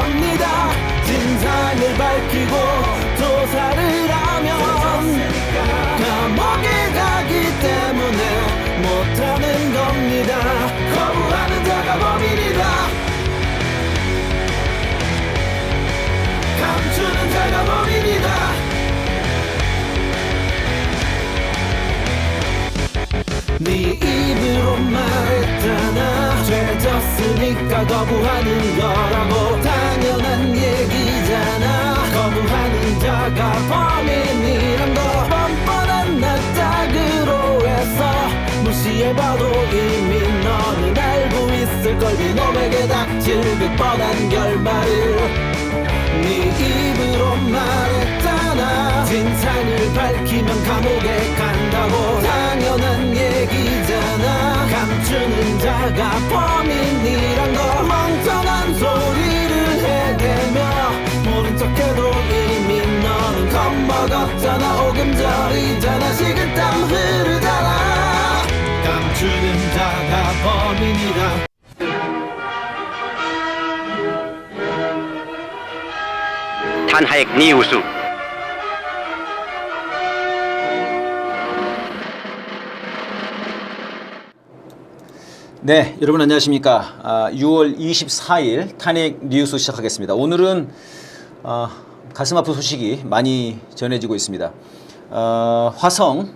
겁니다. 진상을 밝히고 조사를 하면 감옥에 가기 때문에 못하는 겁니다. 거부하는 자가 범인이다. 감추는 자가 범인이다. 네 입으로 말했잖아. 죄졌으니까 거부하는 거라고. 당연한 얘기잖아. 거부하는 자가 범인이란 거 뻔뻔한 낯짝으로 해서 무시해봐도 이미 너는 알고 있을걸. 이놈에게 닥칠 그 뻔한 결말을 네 입으로 말했잖아. 진상을 밝히면 감옥에 간다고. 당연한 얘기잖아. 감추는 자가 범인이란 거 멍청한 소리를 해대며 모른 척해도 이미 너는 겁먹었잖아. 오금절이잖아. 식은땀 흐르잖아. 감추는 자가 범인이다. 탄핵 뉴스. 네, 여러분 안녕하십니까. 6월 24일 탄핵 뉴스 시작하겠습니다. 오늘은 가슴 아픈 소식이 많이 전해지고 있습니다. 화성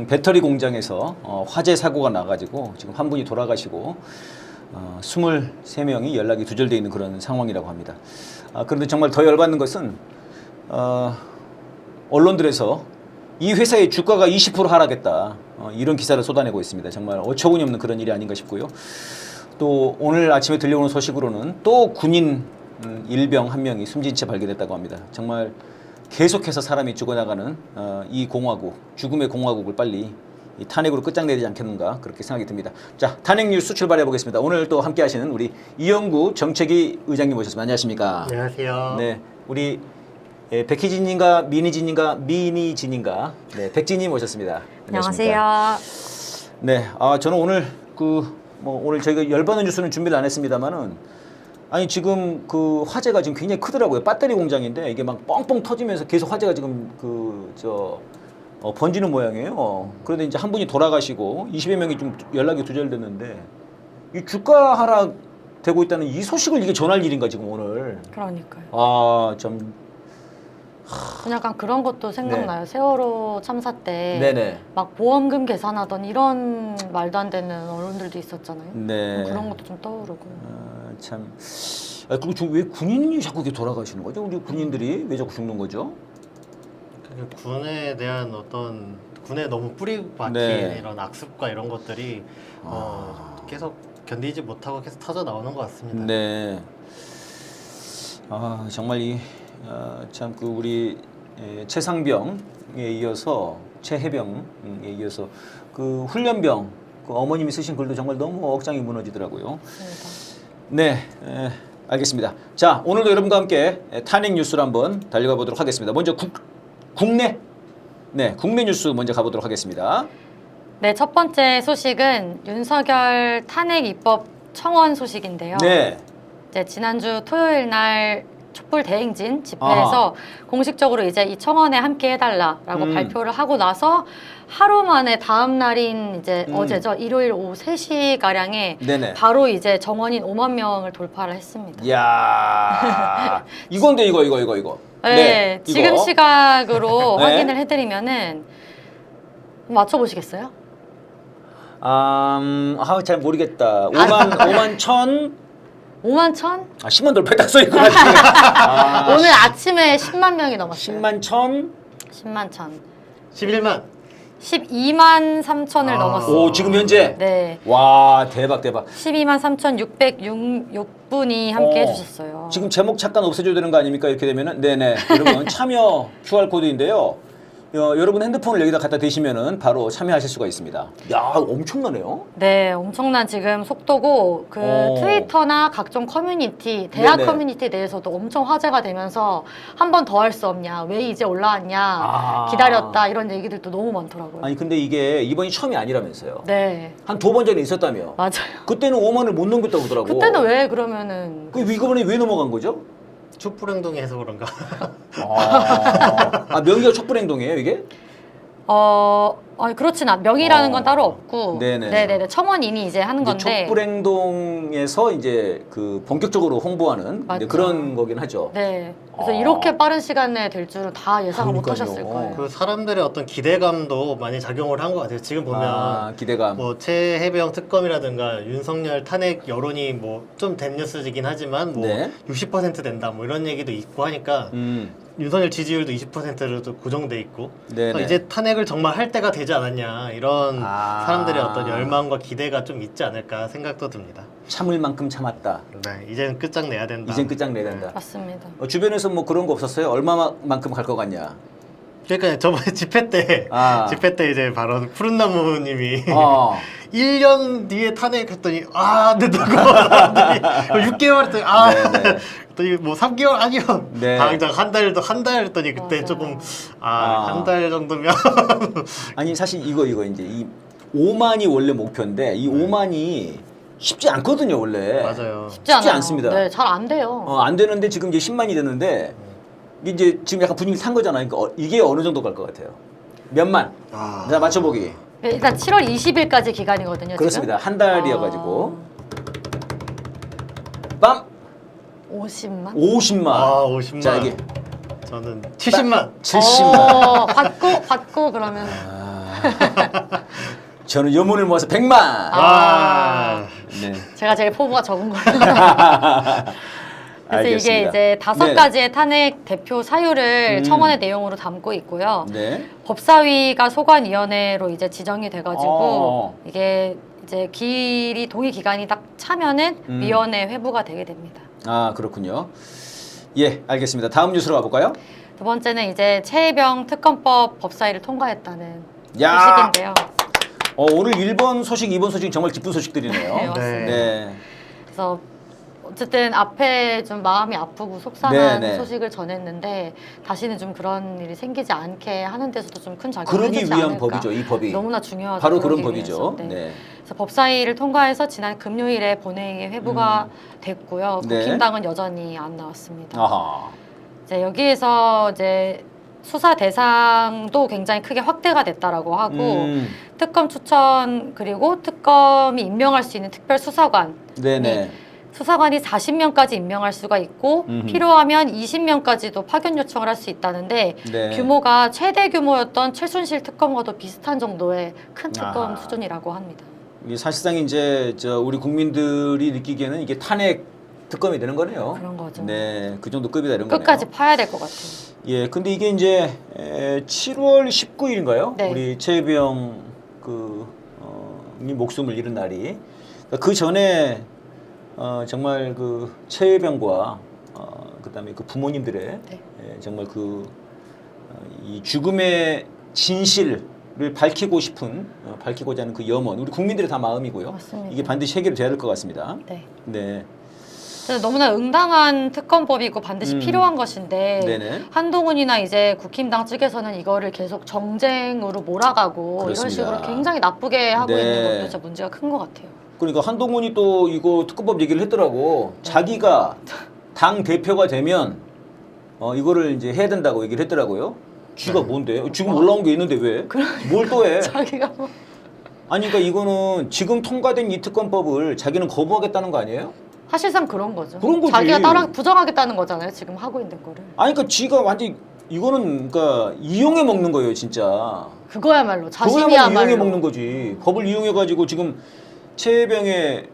배터리 공장에서 화재 사고가 나가지고 지금 한 분이 돌아가시고 23명이 연락이 두절되어 있는 그런 상황이라고 합니다. 그런데 정말 더 열받는 것은 언론들에서 이 회사의 주가가 20% 하락했다, 이런 기사를 쏟아내고 있습니다. 정말 어처구니 없는 그런 일이 아닌가 싶고요. 또 오늘 아침에 들려오는 소식으로는 또 군인 일병 한 명이 숨진 채 발견됐다고 합니다. 정말 계속해서 사람이 죽어나가는 이 공화국, 죽음의 공화국을 빨리 이 탄핵으로 끝장내지 않겠는가 그렇게 생각이 듭니다. 자, 탄핵 뉴스 출발해 보겠습니다. 오늘 또 함께 하시는 우리 이영구 정책위 의장님 모셨습니다. 안녕하십니까? 안녕하세요. 네, 우리 백희진님과 미니진님과 네, 백진님 모셨습니다. 안녕하세요. 네, 저는 오늘 오늘 저희가 열받는 뉴스는 준비를 안 했습니다만은, 아니 지금 그 화재가 지금 굉장히 크더라고요. 배터리 공장인데 이게 막 뻥뻥 터지면서 계속 화재가 지금 번지는 모양이에요. 그런데 이제 한 분이 돌아가시고 20여 명이 좀 연락이 두절됐는데, 이 주가 하락 되고 있다는 이 소식을 이게 전할 일인가 지금 오늘. 그러니까요. 좀 약간 그런 것도 생각나요. 세월호 참사 때 네네. 막 보험금 계산하던 이런 말도 안 되는 언론들도 있었잖아요. 네. 그런 것도 좀 떠오르고. 참. 그리고 지금 왜 군인이 자꾸 이렇게 돌아가시는 거죠? 우리 군인들이 왜 자꾸 죽는 거죠? 군에 대한 어떤 군에 너무 뿌리 박힌 네. 이런 악습과 이런 것들이 계속 견디지 못하고 계속 터져 나오는 것 같습니다. 네. 정말 참 우리 최상병에 이어서 최해병에 이어서 그 훈련병 그 어머님이 쓰신 글도 정말 너무 억장이 무너지더라고요. 맞습니다. 네, 알겠습니다. 자, 오늘도 여러분과 함께 탄핵 뉴스를 한번 달려가 보도록 하겠습니다. 먼저 국내 뉴스 먼저 가보도록 하겠습니다. 네, 첫 번째 소식은 윤석열 탄핵 입법 청원 소식인데요. 네. 이제 지난주 토요일 날 촛불 대행진 집회에서 공식적으로 이제 이 청원에 함께 해달라라고 발표를 하고 나서 하루 만에 다음 날인 이제 어제죠, 일요일 오후 3시 가량에 네네. 바로 이제 정원인 5만 명을 돌파를 했습니다. 이야, 이건데 이거. 네, 지금 이거. 시각으로 네. 확인을 해드리면은 맞춰보시겠어요? 잘 모르겠다. 5만 천. 5만 천? 10만 돌파했다 써 있구나. 오늘 아침에 10만 명이 넘었어요. 10만 천. 10만 천. 11만. 12만 3천을 넘었어요. 오, 지금 현재. 네. 와, 대박. 12만 3,606분이 함께 해주셨어요. 지금 제목 잠깐 없애줘야 되는 거 아닙니까? 이렇게 되면은. 네네. 여러분, 참여 QR코드인데요. 여러분 핸드폰을 여기다 갖다 대시면은 바로 참여하실 수가 있습니다. 야, 엄청나네요. 네, 엄청난 지금 속도고 그 트위터나 각종 커뮤니티, 대학 네네. 커뮤니티 내에서도 엄청 화제가 되면서 한 번 더 할 수 없냐, 왜 이제 올라왔냐, 기다렸다 이런 얘기들도 너무 많더라고요. 아니 근데 이게 이번이 처음이 아니라면서요. 네, 한 2번 전에 있었다며. 맞아요. 그때는 5만을 못 넘겼다고 하더라고. 그때는 왜 그러면은 이번에 왜 넘어간 거죠? 촛불행동이 해서 그런가? 명의가 촛불행동이에요 이게? 아니 그렇진 않. 명의라는 건 따로 없고, 네네. 네네네. 청원인이 이제 하는 이제 건데, 촛불행동에서 이제 그 본격적으로 홍보하는 이제 맞죠. 그런 거긴 하죠. 네. 그래서 이렇게 빠른 시간에 될 줄은 다 예상을 못 그러니까요. 하셨을 거예요. 그 사람들의 어떤 기대감도 많이 작용을 한 것 같아요. 지금 보면 기대감. 뭐 최혜병 특검이라든가 윤석열 탄핵 여론이 뭐 좀 된 뉴스이긴 하지만 뭐 네. 60% 된다 뭐 이런 얘기도 있고 하니까 윤석열 지지율도 20%로 고정돼 있고 네네. 이제 탄핵을 정말 할 때가 되지 않았냐 이런 아. 사람들의 어떤 열망과 기대가 좀 있지 않을까 생각도 듭니다. 참을 만큼 참았다. 네, 이제는 끝장내야 된다. 이젠 끝장내야 된다. 맞습니다. 주변에서 뭐 그런 거 없었어요? 얼마만큼 갈 것 같냐? 그러니까 저번에 집회 때 이제 바로 푸른나무님이 어. 1년 뒤에 탄핵했더니 안 된다고 사람들이 6개월 했더니 네네. 했더니 뭐 3개월 아니요 네. 당장 한 달 했더니 그때 맞아요. 조금 한 달 정도면 아니 사실 이거 이제 이 5만이 원래 목표인데 이 5만이 쉽지 않거든요 원래. 맞아요. 쉽지 않아요. 않습니다. 네, 잘 안 돼요. 안 되는데 지금 이제 10만이 됐는데 이게 이제 지금 약간 분위기 탄 거잖아요. 그러니까 이게 어느 정도 갈 것 같아요? 몇만? 자 맞춰보기. 네, 일단 7월 20일까지 기간이거든요. 그렇습니다. 지금? 한 달이어가지고 빰 50만? 50만. 50만. 자 이게 저는 70만. 70만. 받고 그러면 저는 여문을 모아서 100만. 네. 제가 제일 포부가 적은 걸로. 그래서 알겠습니다. 이게 이제 5가지의 탄핵 대표 사유를 청원의 내용으로 담고 있고요. 네. 법사위가 소관위원회로 이제 지정이 돼가지고 어. 이게 이제 동의 기간이 딱 차면은 위원회 회부가 되게 됩니다. 그렇군요. 예, 알겠습니다. 다음 뉴스로 가볼까요? 두 번째는 이제 최혜병 특검법 법사위를 통과했다는 야! 소식인데요. 오늘 1번 소식, 2번 소식 정말 기쁜 소식들이네요. 네, 맞습니다. 네. 그래서 어쨌든 앞에 좀 마음이 아프고 속상한 네, 네. 소식을 전했는데 다시는 좀 그런 일이 생기지 않게 하는 데서도 좀 큰 작용을 그러기 해주지 위한 않을까. 법이죠, 이 법이. 너무나 중요하죠. 바로 그런 그러기 법이죠. 위해서. 네. 네. 그래서 법사위를 통과해서 지난 금요일에 본회의에 회부가 됐고요. 네. 국힘당은 여전히 안 나왔습니다. 아하. 이제 여기에서 이제 수사 대상도 굉장히 크게 확대가 됐다라고 하고 특검 추천 그리고 특검이 임명할 수 있는 특별 수사관 네네. 수사관이 40명까지 임명할 수가 있고 필요하면 20명까지도 파견 요청을 할 수 있다는데 네. 규모가 최대 규모였던 최순실 특검과도 비슷한 정도의 큰 특검 수준이라고 합니다. 이게 사실상 이제 우리 국민들이 느끼기에는 이게 탄핵 특검이 되는 거네요. 그런 거죠. 네, 그 정도 급이다 이런 끝까지 거네요. 파야 될 것 같아요. 예, 근데 이게 이제 7월 19일인가요? 네. 우리 최혜병 이 목숨을 잃은 날이. 그 전에 정말 그 최혜병과 그다음에 그 부모님들의 네. 정말 이 죽음의 진실을 밝히고자 하는 그 염원, 우리 국민들의 다 마음이고요. 맞습니다. 이게 반드시 해결돼야 될 것 같습니다. 네. 네. 그래서 너무나 응당한 특검법이고 반드시 필요한 것인데 네네. 한동훈이나 이제 국힘당 측에서는 이거를 계속 정쟁으로 몰아가고 그렇습니다. 이런 식으로 굉장히 나쁘게 하고 네. 있는 것도 진짜 문제가 큰 것 같아요. 그러니까 한동훈이 또 이거 특검법 얘기를 했더라고. 자기가 당 대표가 되면 이거를 이제 해야 된다고 얘기를 했더라고요. 쥐가 뭔데? 지금 올라온 게 있는데 왜? 뭘 또 해? 자기가 뭐 아니 그러니까 이거는 지금 통과된 이 특검법을 자기는 거부하겠다는 거 아니에요? 사실상 그런 거죠. 그런 거지. 자기가 부정하겠다는 거잖아요. 지금 하고 있는 거를. 아니 그러니까 쥐가 완전 이거는 그러니까 이용해 먹는 거예요, 진짜. 그거야말로 그거야말로 자신이야말로 이용해 먹는 거지. 법을 이용해 가지고 지금 최혜병의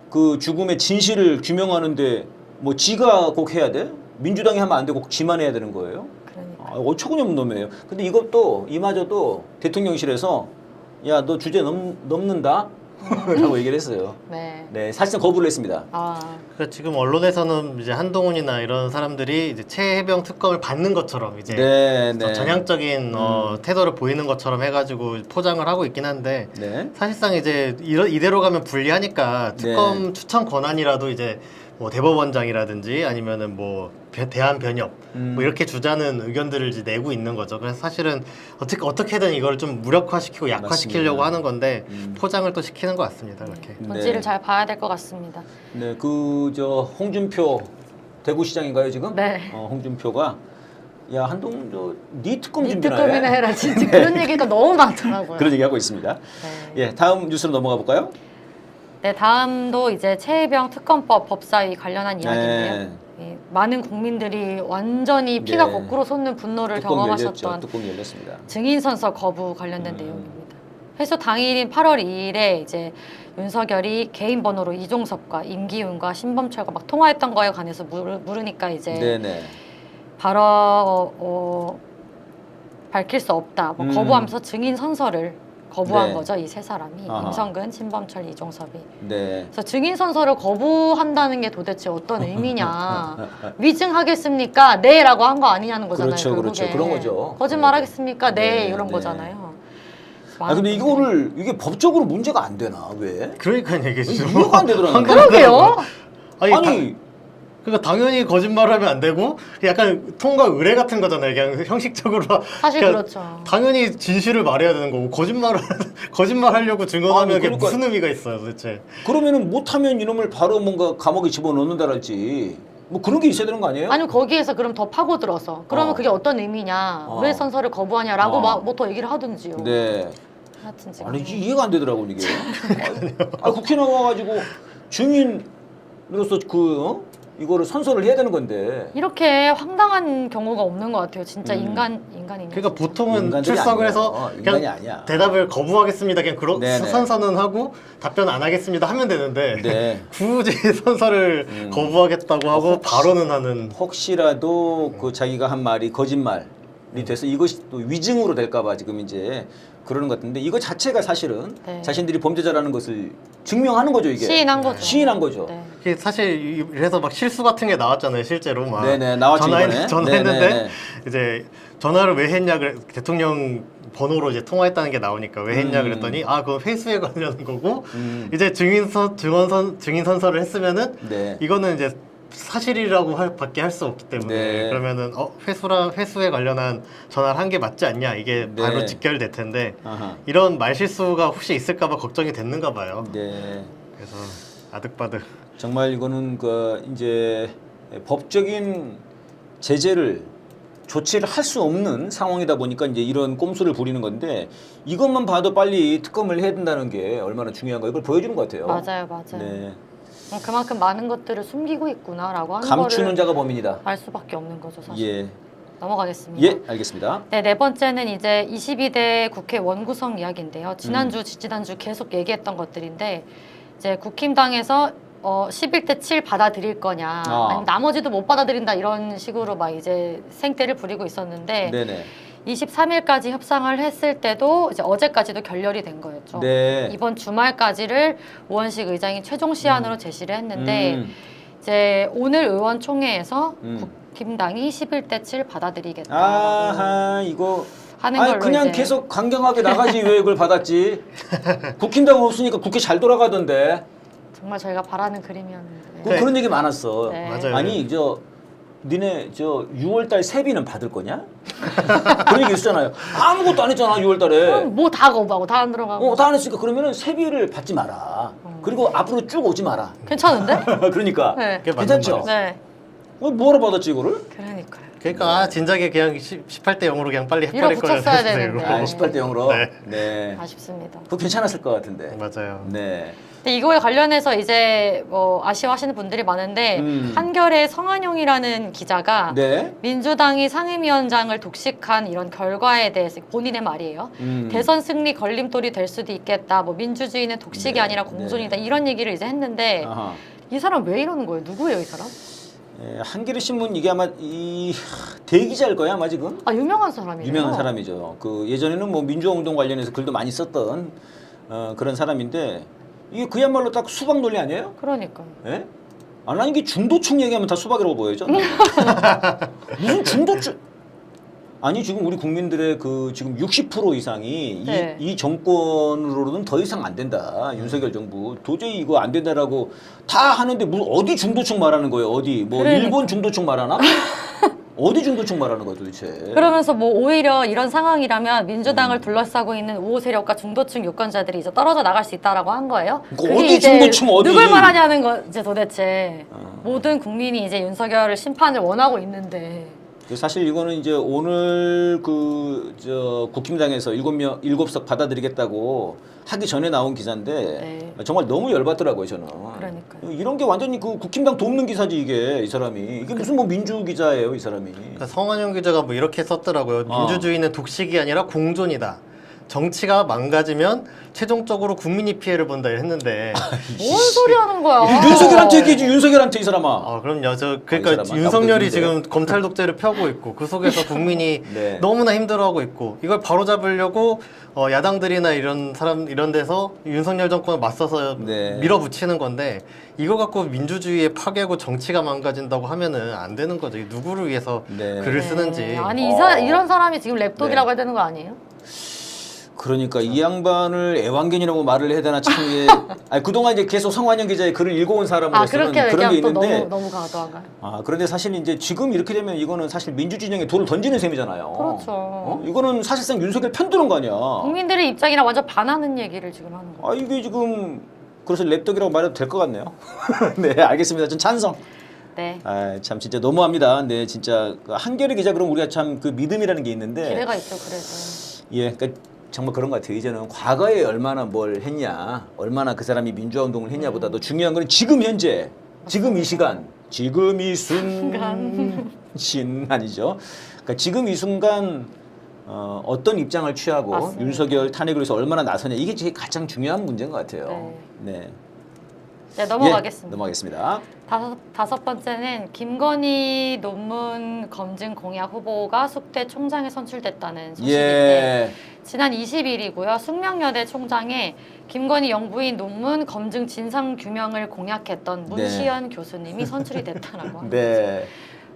그 죽음의 진실을 규명하는데 뭐 지가 꼭 해야 돼? 민주당이 하면 안 되고 꼭 지만 해야 되는 거예요? 그러니까. 어처구니 없는 놈이에요. 근데 이것도 이마저도 대통령실에서 야 너 주제 넘는다? 라고 얘기를 했어요. 네. 네, 사실상 거부를 했습니다. 그러니까 지금 언론에서는 이제 한동훈이나 이런 사람들이 이제 최혜병 특검을 받는 것처럼 이제 네, 네. 전향적인 태도를 보이는 것처럼 해가지고 포장을 하고 있긴 한데 네. 사실상 이제 이대로 가면 불리하니까 특검 추천 권한이라도 이제 뭐 대법원장이라든지 아니면은 뭐 대한변협 뭐 이렇게 주자는 의견들을 이제 내고 있는 거죠. 그래서 사실은 어떻게든 이걸 좀 무력화시키고 약화시키려고 맞습니다. 하는 건데 포장을 또 시키는 것 같습니다. 이렇게. 본질을 네. 잘 봐야 될 것 같습니다. 네, 홍준표 대구시장인가요 지금? 네. 홍준표가 야 한동 네 특검 이 준비나 특검이나 해. 해라. 진짜 그런 얘기가 너무 많더라고요. 그런 얘기하고 있습니다. 네. 예, 다음 뉴스로 넘어가 볼까요? 네, 다음도 이제 최혜병 특검법 법사위 관련한 네. 이야기인데요. 이 많은 국민들이 완전히 피가 네. 거꾸로 솟는 분노를 뚜껑 열렸죠. 경험하셨던 뚜껑이 열렸습니다. 증인 선서 거부 관련된 내용입니다. 회수 당일인 8월 2일에 이제 윤석열이 개인 번호로 이종섭과 임기훈과 신범철과 막 통화했던 거에 관해서 물으니까 이제 네네. 바로 밝힐 수 없다. 뭐 거부하면서 증인 선서를 거부한 네. 거죠. 이 세 사람이 아하. 임성근, 신범철, 이종섭이. 네. 그래서 증인 선서를 거부한다는 게 도대체 어떤 의미냐? 위증하겠습니까? 네라고 한 거 아니냐는 거잖아요. 그렇죠, 결국에. 그렇죠. 그런 거죠. 거짓말하겠습니까? 네, 네, 이런 네. 거잖아요. 아 근데 이거를 이게 법적으로 문제가 안 되나 왜? 그러니까 얘기죠. 이해가 안 되더라고요. 그러게요. 아니 그러니까 당연히 거짓말하면 안 되고 약간 통과 의뢰 같은 거잖아요. 그냥 형식적으로 사실 그냥 그렇죠. 당연히 진실을 말해야 되는 거고 거짓말하려고 증언하면 아니, 그게 그러니까- 무슨 의미가 있어요, 도대체? 그러면은 못하면 이놈을 바로 뭔가 감옥에 집어넣는다랄지 뭐 그런 게 있어야 되는 거 아니에요? 아니면 거기에서 그럼 더 파고들어서 그러면 그게 어떤 의미냐? 왜 선서를 거부하냐라고 막 뭐 더 얘기를 하든지요. 네. 하여튼 지금 아니 이해가 안 되더라고 이게. 국회 나와가지고 증인으로서 이거를 선서를 해야 되는 건데. 이렇게 황당한 경우가 없는 것 같아요. 진짜 인간이냐. 그러니까 보통은 인간들이 출석을 아니에요. 해서 인간이 그냥 아니야. 대답을 거부하겠습니다. 그냥 네네. 선서는 하고 답변 안 하겠습니다 하면 되는데 네. 굳이 선서를 거부하겠다고 하고 발언은 하는. 혹시라도 그 자기가 한 말이 거짓말이 돼서 이것이 또 위증으로 될까봐 지금 이제 그러는 것 같은데 이거 자체가 사실은 네. 자신들이 범죄자라는 것을 증명하는 거죠 이게. 시인한 거죠. 시인한 거죠. 네. 이게 사실 이래서 막 실수 같은 게 나왔잖아요. 실제로 막 네네, 나왔죠, 이번에. 전화했는데 네네네. 이제 전화를 왜 했냐 그래 대통령 번호로 이제 통화했다는 게 나오니까 왜 했냐 그랬더니 그건 회수에 관련한 거고 이제 증인 선서를 했으면은 네. 이거는 이제 사실이라고 밖에 할 수 없기 때문에 네. 그러면은 회수에 관련한 전화를 한 게 맞지 않냐 이게 네. 바로 직결될 텐데 아하. 이런 말실수가 혹시 있을까봐 걱정이 됐는가 봐요. 네. 그래서 아득바득. 정말 이거는 그 이제 법적인 제재를 조치를 할 수 없는 상황이다 보니까 이제 이런 꼼수를 부리는 건데 이것만 봐도 빨리 특검을 해야 된다는 게 얼마나 중요한가 이걸 보여주는 것 같아요. 맞아요, 맞아요. 네. 그만큼 많은 것들을 숨기고 있구나라고 하는 감추는 거를 자가 범인이다. 알 수밖에 없는 거죠, 사실. 예. 넘어가겠습니다. 예, 알겠습니다. 네, 네 번째는 이제 22대 국회 원구성 이야기인데요. 지난주, 지지난주 계속 얘기했던 것들인데 이제 국힘당에서 11대 7 받아들일 거냐, 아니면 나머지도 못 받아들인다 이런 식으로 막 이제 생떼를 부리고 있었는데 네네. 23일까지 협상을 했을 때도 이제 어제까지도 결렬이 된 거였죠. 네. 이번 주말까지를 우원식 의장이 최종 시한으로 제시를 했는데 이제 오늘 의원총회에서 국힘당이 11대 7 받아들이겠다. 아하 이거 하는 아니 걸로 그냥 이제. 계속 강경하게 나가지 왜 이걸 받았지? 국힘당 없으니까 국회 잘 돌아가던데. 정말 저희가 바라는 그림이었는데. 그, 그런 얘기 많았어. 네. 맞아요. 아니 니네 6월달 세비는 받을 거냐? 그런 얘기 있었잖아요. 아무것도 안 했잖아 6월달에. 뭐 다 거부하고 다 안 들어가고. 다 안 했으니까 그러면은 세비를 받지 마라. 그리고 앞으로 쭉 오지 마라. 괜찮은데? 그러니까 네. 그게 맞는 괜찮죠? 말이죠. 네. 뭐하러 받았지 이거를? 그러니까요. 그러니까 진작에 그냥 18대 0으로 그냥 빨리 해버릴 밀어붙였어야 거였는데, 되는데. 이거. 18대 0으로. 네. 네. 아쉽습니다. 그거 괜찮았을 것 같은데. 맞아요. 네. 근데 이거에 관련해서 이제 뭐 아쉬워하시는 분들이 많은데 한겨레 성한용이라는 기자가 네. 민주당이 상임위원장을 독식한 이런 결과에 대해서 본인의 말이에요. 대선 승리 걸림돌이 될 수도 있겠다. 뭐 민주주의는 독식이 네, 아니라 공존이다. 이런 얘기를 이제 했는데 아하. 이 사람 왜 이러는 거예요? 누구예요, 이 사람? 예, 한겨레 신문 이게 아마 이 대기자일 거야 아마 지금. 아, 유명한 사람이에요. 유명한 사람이죠. 그 예전에는 뭐 민주화운동 관련해서 글도 많이 썼던 그런 사람인데 이게 그야말로 딱 수박 논리 아니에요? 그러니까. 예? 아니 이게 중도층 얘기하면 다 수박이라고 보여져. 무슨 중도층? 아니 지금 우리 국민들의 그 지금 60% 이상이 네. 이 정권으로는 더 이상 안 된다. 윤석열 정부 도저히 이거 안 된다라고 다 하는데 어디 중도층 말하는 거예요? 어디 뭐 그러니까. 일본 중도층 말하나? 어디 중도층 말하는 거야 도대체? 그러면서 뭐 오히려 이런 상황이라면 민주당을 둘러싸고 있는 우호 세력과 중도층 유권자들이 이제 떨어져 나갈 수 있다라고 한 거예요. 그러니까 어디 중도층 어디? 누굴 말하냐는 거지 도대체. 모든 국민이 이제 윤석열을 심판을 원하고 있는데. 사실 이거는 이제 오늘 국힘당에서 7석 받아들이겠다고 하기 전에 나온 기사인데 정말 너무 열받더라고요 저는. 그러니까요. 이런 게 완전히 그 국힘당 돕는 기사지 이게 이 사람이 이게 무슨 뭐 민주 기자예요 이 사람이. 그러니까 성환영 기자가 뭐 이렇게 썼더라고요. 민주주의는 독식이 아니라 공존이다. 정치가 망가지면 최종적으로 국민이 피해를 본다 했는데 뭔 소리 하는 거야? 윤석열한테 얘기해지 윤석열한테 이 사람아. 그럼요. 그러니까 이 사람아, 윤석열이 나보다 지금 검찰 독재를 펴고 있고 그 속에서 국민이 네. 너무나 힘들어하고 있고 이걸 바로잡으려고 야당들이나 이런 데서 윤석열 정권을 맞서서 네. 밀어붙이는 건데 이거 갖고 민주주의의 파괴고 정치가 망가진다고 하면은 안 되는 거죠. 이게 누구를 위해서 네. 글을 쓰는지. 아니 이런 사람이 지금 랩독이라고 해야 되는 거 아니에요? 그러니까 이 양반을 애완견이라고 말을 해야 되나 참 이게 아니, 그동안 이제 계속 성환영 기자의 글을 읽어온 사람으로서는 그렇게 그런 게 얘기하면 또 있는데 너무 과도한가요? 그런데 사실 이제 지금 이렇게 되면 이거는 사실 민주진영에 돌을 던지는 셈이잖아요. 그렇죠. 이거는 사실상 윤석열 편드는 거 아니야. 국민들의 입장이랑 완전 반하는 얘기를 지금 하는 거예요. 이게 지금 그래서 랩독이라고 말해도 될 것 같네요. 네, 알겠습니다. 전 찬성. 네. 참 진짜 너무합니다. 네, 진짜 그 한겨레 기자 그럼 우리가 참 그 믿음이라는 게 있는데 기대가 있죠, 그래도. 예, 그러니까 정말 그런 것 같아요. 이제는 과거에 얼마나 뭘 했냐, 얼마나 그 사람이 민주화 운동을 했냐보다도 중요한 건 지금 현재, 지금 이 시간, 지금 이 순간 아니죠. 그러니까 지금 이 순간 어떤 입장을 취하고 맞습니다. 윤석열 탄핵을 위해서 얼마나 나서냐 이게 제일 가장 중요한 문제인 것 같아요. 네. 네, 넘어가겠습니다. 예, 넘어가겠습니다. 다섯 번째는 김건희 논문 검증 공약 후보가 숙대 총장에 선출됐다는 소식인데 예. 지난 20일이고요. 숙명여대 총장에 김건희 영부인 논문 검증 진상 규명을 공약했던 문시연 교수님이 선출이 됐다라고 합니다. 네.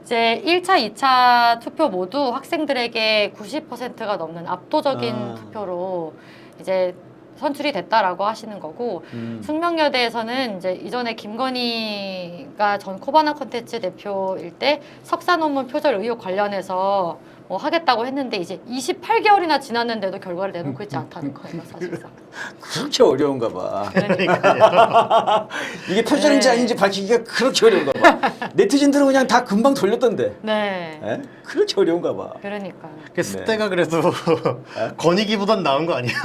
이제 1차, 2차 투표 모두 학생들에게 90%가 넘는 압도적인 투표로 이제 선출이 됐다라고 하시는 거고 숙명여대에서는 이제 이전에 김건희가 전 코바나 콘텐츠 대표일 때 석사 논문 표절 의혹 관련해서 뭐 하겠다고 했는데 이제 28개월이나 지났는데도 결과를 내놓고 있지 않다는 거예요, 사실상. 그렇게 어려운가 봐. 그러니까. 이게 표절인지 네. 아닌지 밝히기가 그렇게 어려운가 봐. 네티즌들은 그냥 다 금방 돌렸던데. 네. 에? 그렇게 어려운가 봐. 그러니까. 그 습대가 그래도 권익위보단 나은 거 아니에요?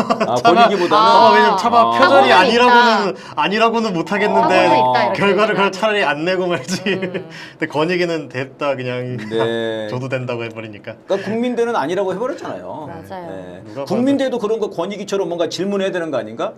권익위보다는 왜냐면 차마 아, 표절이 사고는 아니라고는 못 사고는 하겠는데 있다, 이렇게 결과를 그걸 얘기하면. 차라리 안 내고 말지. 근데 권익위는 됐다 그냥 네. 줘도 된다고 해버리니까. 그러니까 국민대는 아니라고 해버렸잖아요. 맞아요. 누가 국민대도 그런 거 권익위처럼 뭔가 질문해야 되는 거 아닌가?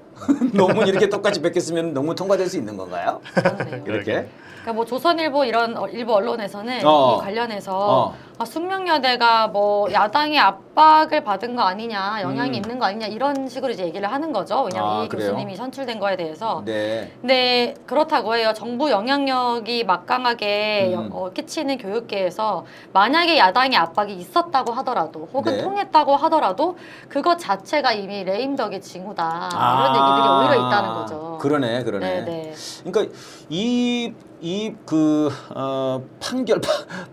논문 이렇게 똑같이 뺏겼으면 논문 통과될 수 있는 건가요? 그렇네요. 이렇게? 그러니까 뭐 조선일보 이런 일부 언론에서는 어. 이 관련해서 숙명여대가 뭐 야당의 압박을 받은 거 아니냐, 영향이 있는 거 아니냐 이런 식으로 이제 얘기를 하는 거죠. 왜냐면 이 그래요? 교수님이 선출된 거에 대해서. 네. 근데 그렇다고 해요. 정부 영향력이 막강하게 음. 끼치는 교육계에서 만약에 야당의 압박이 있었다고 하더라도 혹은 네. 통했다고 하더라도 그것 자체가 이미 레임덕의 징후다. 이런 얘기들이 오히려 있다는 거죠. 그러네. 네네. 그러니까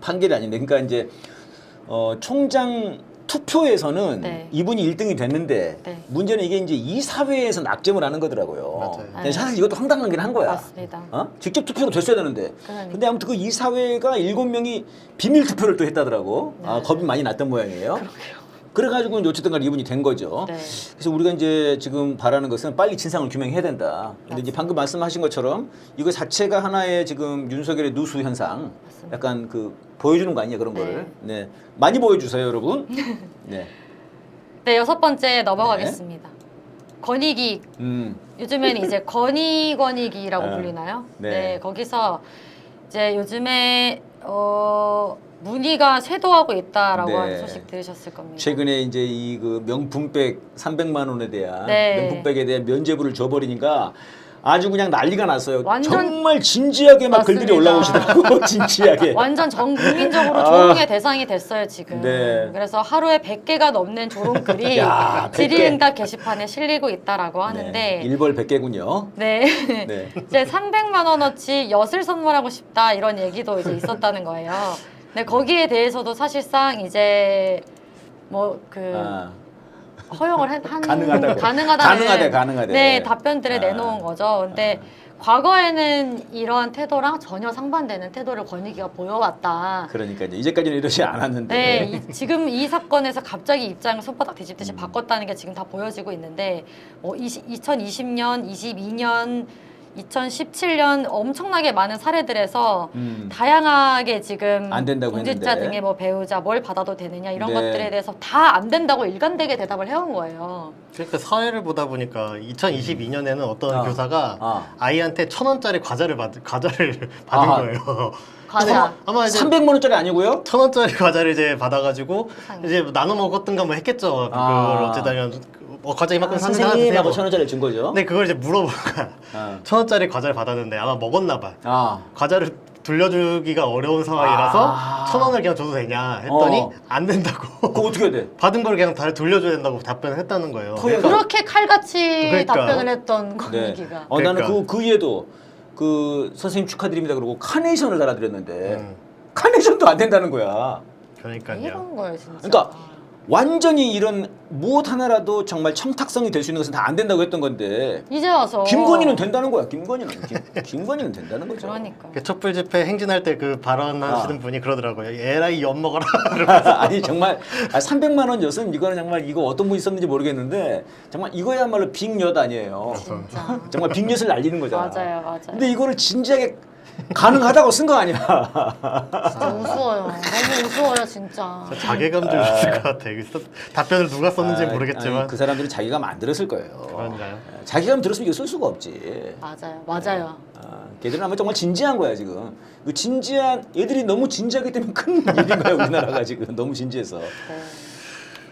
판결이 아닌데, 그러니까 이제 총장 투표에서는 네. 이분이 1등이 됐는데 네. 문제는 이게 이제 이사회에서 낙점을 하는 거더라고요. 맞아요. 근데 사실 이것도 황당하긴 한 거야. 맞습니다. 직접 투표로 됐어야 되는데. 그러니까. 근데 아무튼 그 이사회가 7명이 비밀 투표를 또 했다더라고. 네. 겁이 많이 났던 모양이에요. 그래가지고 이제 어쨌든 간에 이분이 된 거죠. 네. 그래서 우리가 이제 지금 바라는 것은 빨리 진상을 규명해야 된다. 근데 이제 방금 말씀하신 것처럼 이거 자체가 하나의 지금 윤석열의 누수 현상, 맞습니다. 약간 그 보여주는 거 아니냐 그런 네. 거를. 네, 많이 보여주세요, 여러분. 네, 네, 6번째 넘어가겠습니다. 권익위. 요즘에는 이제 권익이라고 아, 불리나요? 네. 네. 거기서 이제 요즘에 문의가 쇄도하고 있다라고 네. 하는 소식 들으셨을 겁니다. 최근에 이제 이 그 명품백 300만 원에 대한 네. 명품백에 대한 면제부를 줘버리니까 아주 그냥 난리가 났어요. 완전- 정말 진지하게 막 글들이 맞습니다. 올라오시더라고. 진지하게. 완전 전 국민적으로 조롱의 대상이 됐어요 지금. 네. 그래서 하루에 100개가 넘는 조롱글이 야, 100개. 질의응답 게시판에 실리고 있다라고 하는데 네, 일벌 100개군요. 네. 네. 이제 300만 원어치 엿을 선물하고 싶다 이런 얘기도 이제 있었다는 거예요. 네, 거기에 대해서도 사실상 이제 뭐 그 아, 허용을 한 가능하다고. 가능하다는 가능하대. 네, 답변들을 아. 내놓은 거죠. 근데 과거에는 이러한 태도랑 전혀 상반되는 태도를 권익위가 보여왔다. 그러니까 이제까지는 이러지 않았는데. 네, 지금 이 사건에서 갑자기 입장을 손바닥 뒤집듯이 바꿨다는 게 지금 다 보여지고 있는데, 2020년, 22년, 2017년 엄청나게 많은 사례들에서 다양하게 지금 안 된다고 공직자 했는데. 등의 뭐 배우자 뭘 받아도 되느냐 이런 네. 것들에 대해서 다 안 된다고 일관되게 대답을 해온 거예요. 그러니까 사회를 보다 보니까 2022년에는 어떤 아. 교사가 아. 아이한테 1,000원짜리 과자를 받은 아하. 거예요. 과자. 아마 이제 300만 원짜리 아니고요? 1,000원짜리 과자를 이제 받아가지고 세상에. 이제 나눠 먹었던가 뭐 했겠죠. 아. 그걸 어쨌든 과자 이만큼 샀는데 하나 선생님하고 드세요. 1,000원짜리 준 거죠? 근데 그걸 이제 물어보니까 아. 1,000원짜리 과자를 받았는데 아마 먹었나 봐. 아. 과자를 돌려주기가 어려운 상황이라서 아. 1,000원을 그냥 줘도 되냐 했더니 어. 안 된다고. 그거 어떻게 해야 돼? 받은 걸 그냥 다 돌려줘야 된다고 답변을 했다는 거예요. 토요일. 그렇게 칼같이 그러니까. 답변을 했던 네. 권익위가. 나는 그러니까. 그 위에도 그 선생님 축하드립니다 그러고 카네이션을 달아드렸는데 음. 카네이션도 안 된다는 거야. 그러니까요. 이런 거예요 진짜. 그러니까 완전히 이런 무엇 하나라도 정말 청탁성이 될 수 있는 것은 다 안 된다고 했던 건데 이제 와서 김건희는 된다는 거야. 김건희는 된다는 거죠. 그러니까. 그 촛불 집회 행진할 때 그 발언하시는 분이 그러더라고요. 에라이 엿 먹어라. 아니 정말 300만 원 엿은 이거는 정말 이거 어떤 분이 썼는지 모르겠는데 정말 이거야말로 빅엿 아니에요. 진짜. 정말 빅엿을 날리는 거잖아. 맞아요. 근데 이거를 진지하게 가능하다고 쓴 거 아니야. 진짜 우스워요. 너무 우스워요 진짜. 자괴감 좀 있을 것 같아요. 답변을 누가 썼는지 모르겠지만. 아니, 그 사람들은 자기가 만들었을 거예요. 그런가요? 자기가 들었으면 이거 쓸 수가 없지. 맞아요. 걔들은 아마 정말 진지한 거야 지금. 그 진지한 얘들이 너무 진지하기 때문에 큰 일인 거야 우리나라가 지금 너무 진지해서.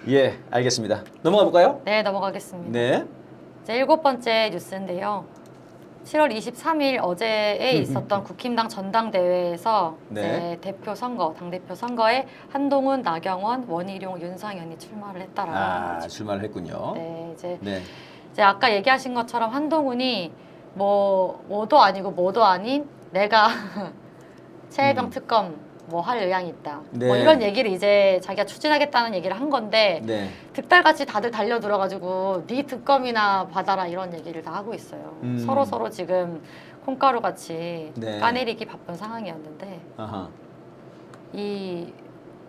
네. 예, 알겠습니다. 넘어가 볼까요? 네, 넘어가겠습니다. 네. 이제 7번째 뉴스인데요. 7월 23일 어제에 있었던 국힘당 전당대회에서 네. 이제 대표 선거, 당대표 선거에 한동훈, 나경원, 원희룡, 윤상현이 출마를 했다라는 거죠. 출마를 했군요. 네, 네. 이제 아까 얘기하신 것처럼 한동훈이 뭐도 아니고 뭐도 아닌 내가 최혜병 특검 뭐 할 의향이 있다. 네. 뭐 이런 얘기를 이제 자기가 추진하겠다는 얘기를 한 건데 네. 득달같이 다들 달려들어가지고 네 특검이나 받아라 이런 얘기를 다 하고 있어요. 서로 지금 콩가루 같이 네. 까내리기 바쁜 상황이었는데 아하. 이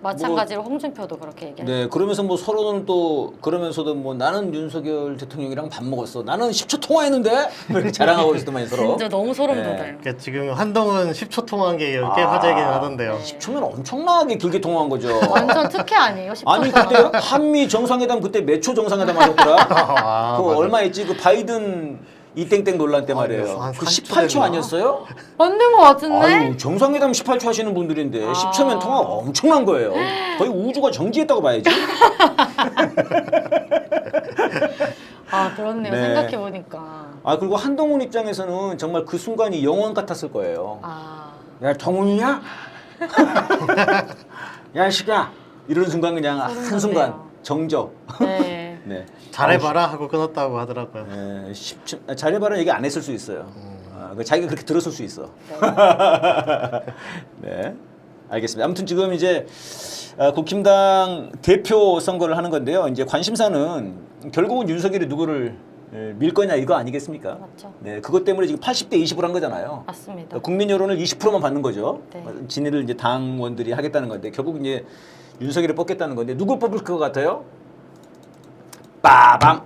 마찬가지로 홍준표도 그렇게 얘기했어요. 네, 그러면서 뭐 서로는 또 그러면서도 뭐 나는 윤석열 대통령이랑 밥 먹었어. 나는 10초 통화했는데 이렇게 자랑하고 있었더만 서로. 진짜 너무 소름 네. 돋아요. 그러니까 지금 한동훈 10초 통화한 게 꽤 화제이긴 하던데요. 네. 10초면 엄청나게 길게 통화한 거죠. 완전 특혜 아니에요? 10초 아니 동안. 그때 한미 정상회담 그때 몇 초 정상회담 하셨더라? 아, 그 맞아. 얼마 했지? 그 바이든 이땡땡 논란 때 말이에요. 한 그 30초 18초 됐나? 아니었어요? 맞는 것 같은데? 아유 정상회담 18초 하시는 분들인데 10초면 통화가 엄청난 거예요. 거의 우주가 정지했다고 봐야지. 아 그렇네요. 네. 생각해보니까. 아 그리고 한동훈 입장에서는 정말 그 순간이 영원 같았을 거예요. 아 야 동훈이야? 야 이 새끼야! 이러는 순간 그냥 소름 한순간 돋네요. 정적. 네. 네. 잘해봐라 하고 끊었다고 하더라고요. 네, 잘해봐라 얘기 안 했을 수 있어요. 자기가 그렇게 들었을 수 있어. 네, 알겠습니다. 아무튼 지금 이제 국힘당 대표 선거를 하는 건데요. 이제 관심사는 결국은 윤석열이 누구를 밀 거냐 이거 아니겠습니까? 맞죠. 네, 그것 때문에 지금 80대 20으로 한 거잖아요. 맞습니다. 국민 여론을 20%만 받는 거죠. 네. 진위를 이제 당원들이 하겠다는 건데 결국 이제 윤석열을 뽑겠다는 건데 누구 뽑을 것 같아요? 빠밤.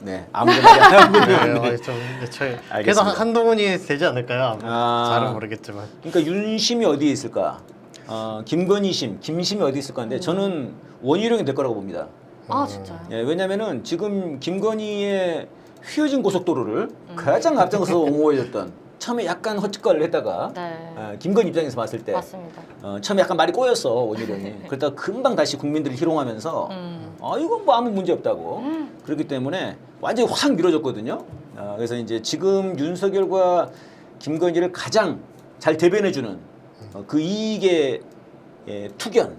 네, 아무도 말이 안 네, 하는데. 그래서 알겠습니다. 한동훈이 되지 않을까요? 아. 잘은 모르겠지만. 그러니까 윤심이 어디에 있을까? 김건희심, 김심이 어디 있을 건데 저는 원희룡이 될 거라고 봅니다. 아 진짜요? 예, 왜냐면은 지금 김건희의 휘어진 고속도로를 가장 앞장서서 옹호해줬던 처음에 약간 헛짓거리를 했다가 네. 김건희 입장에서 봤을 때 맞습니다. 처음에 약간 말이 꼬였어 원희룡이. 그러다가 금방 다시 국민들이 희롱하면서 이건 뭐 아무 문제 없다고. 그렇기 때문에 완전히 확 밀어줬거든요. 그래서 이제 지금 윤석열과 김건희를 가장 잘 대변해주는 그 이익의 투견.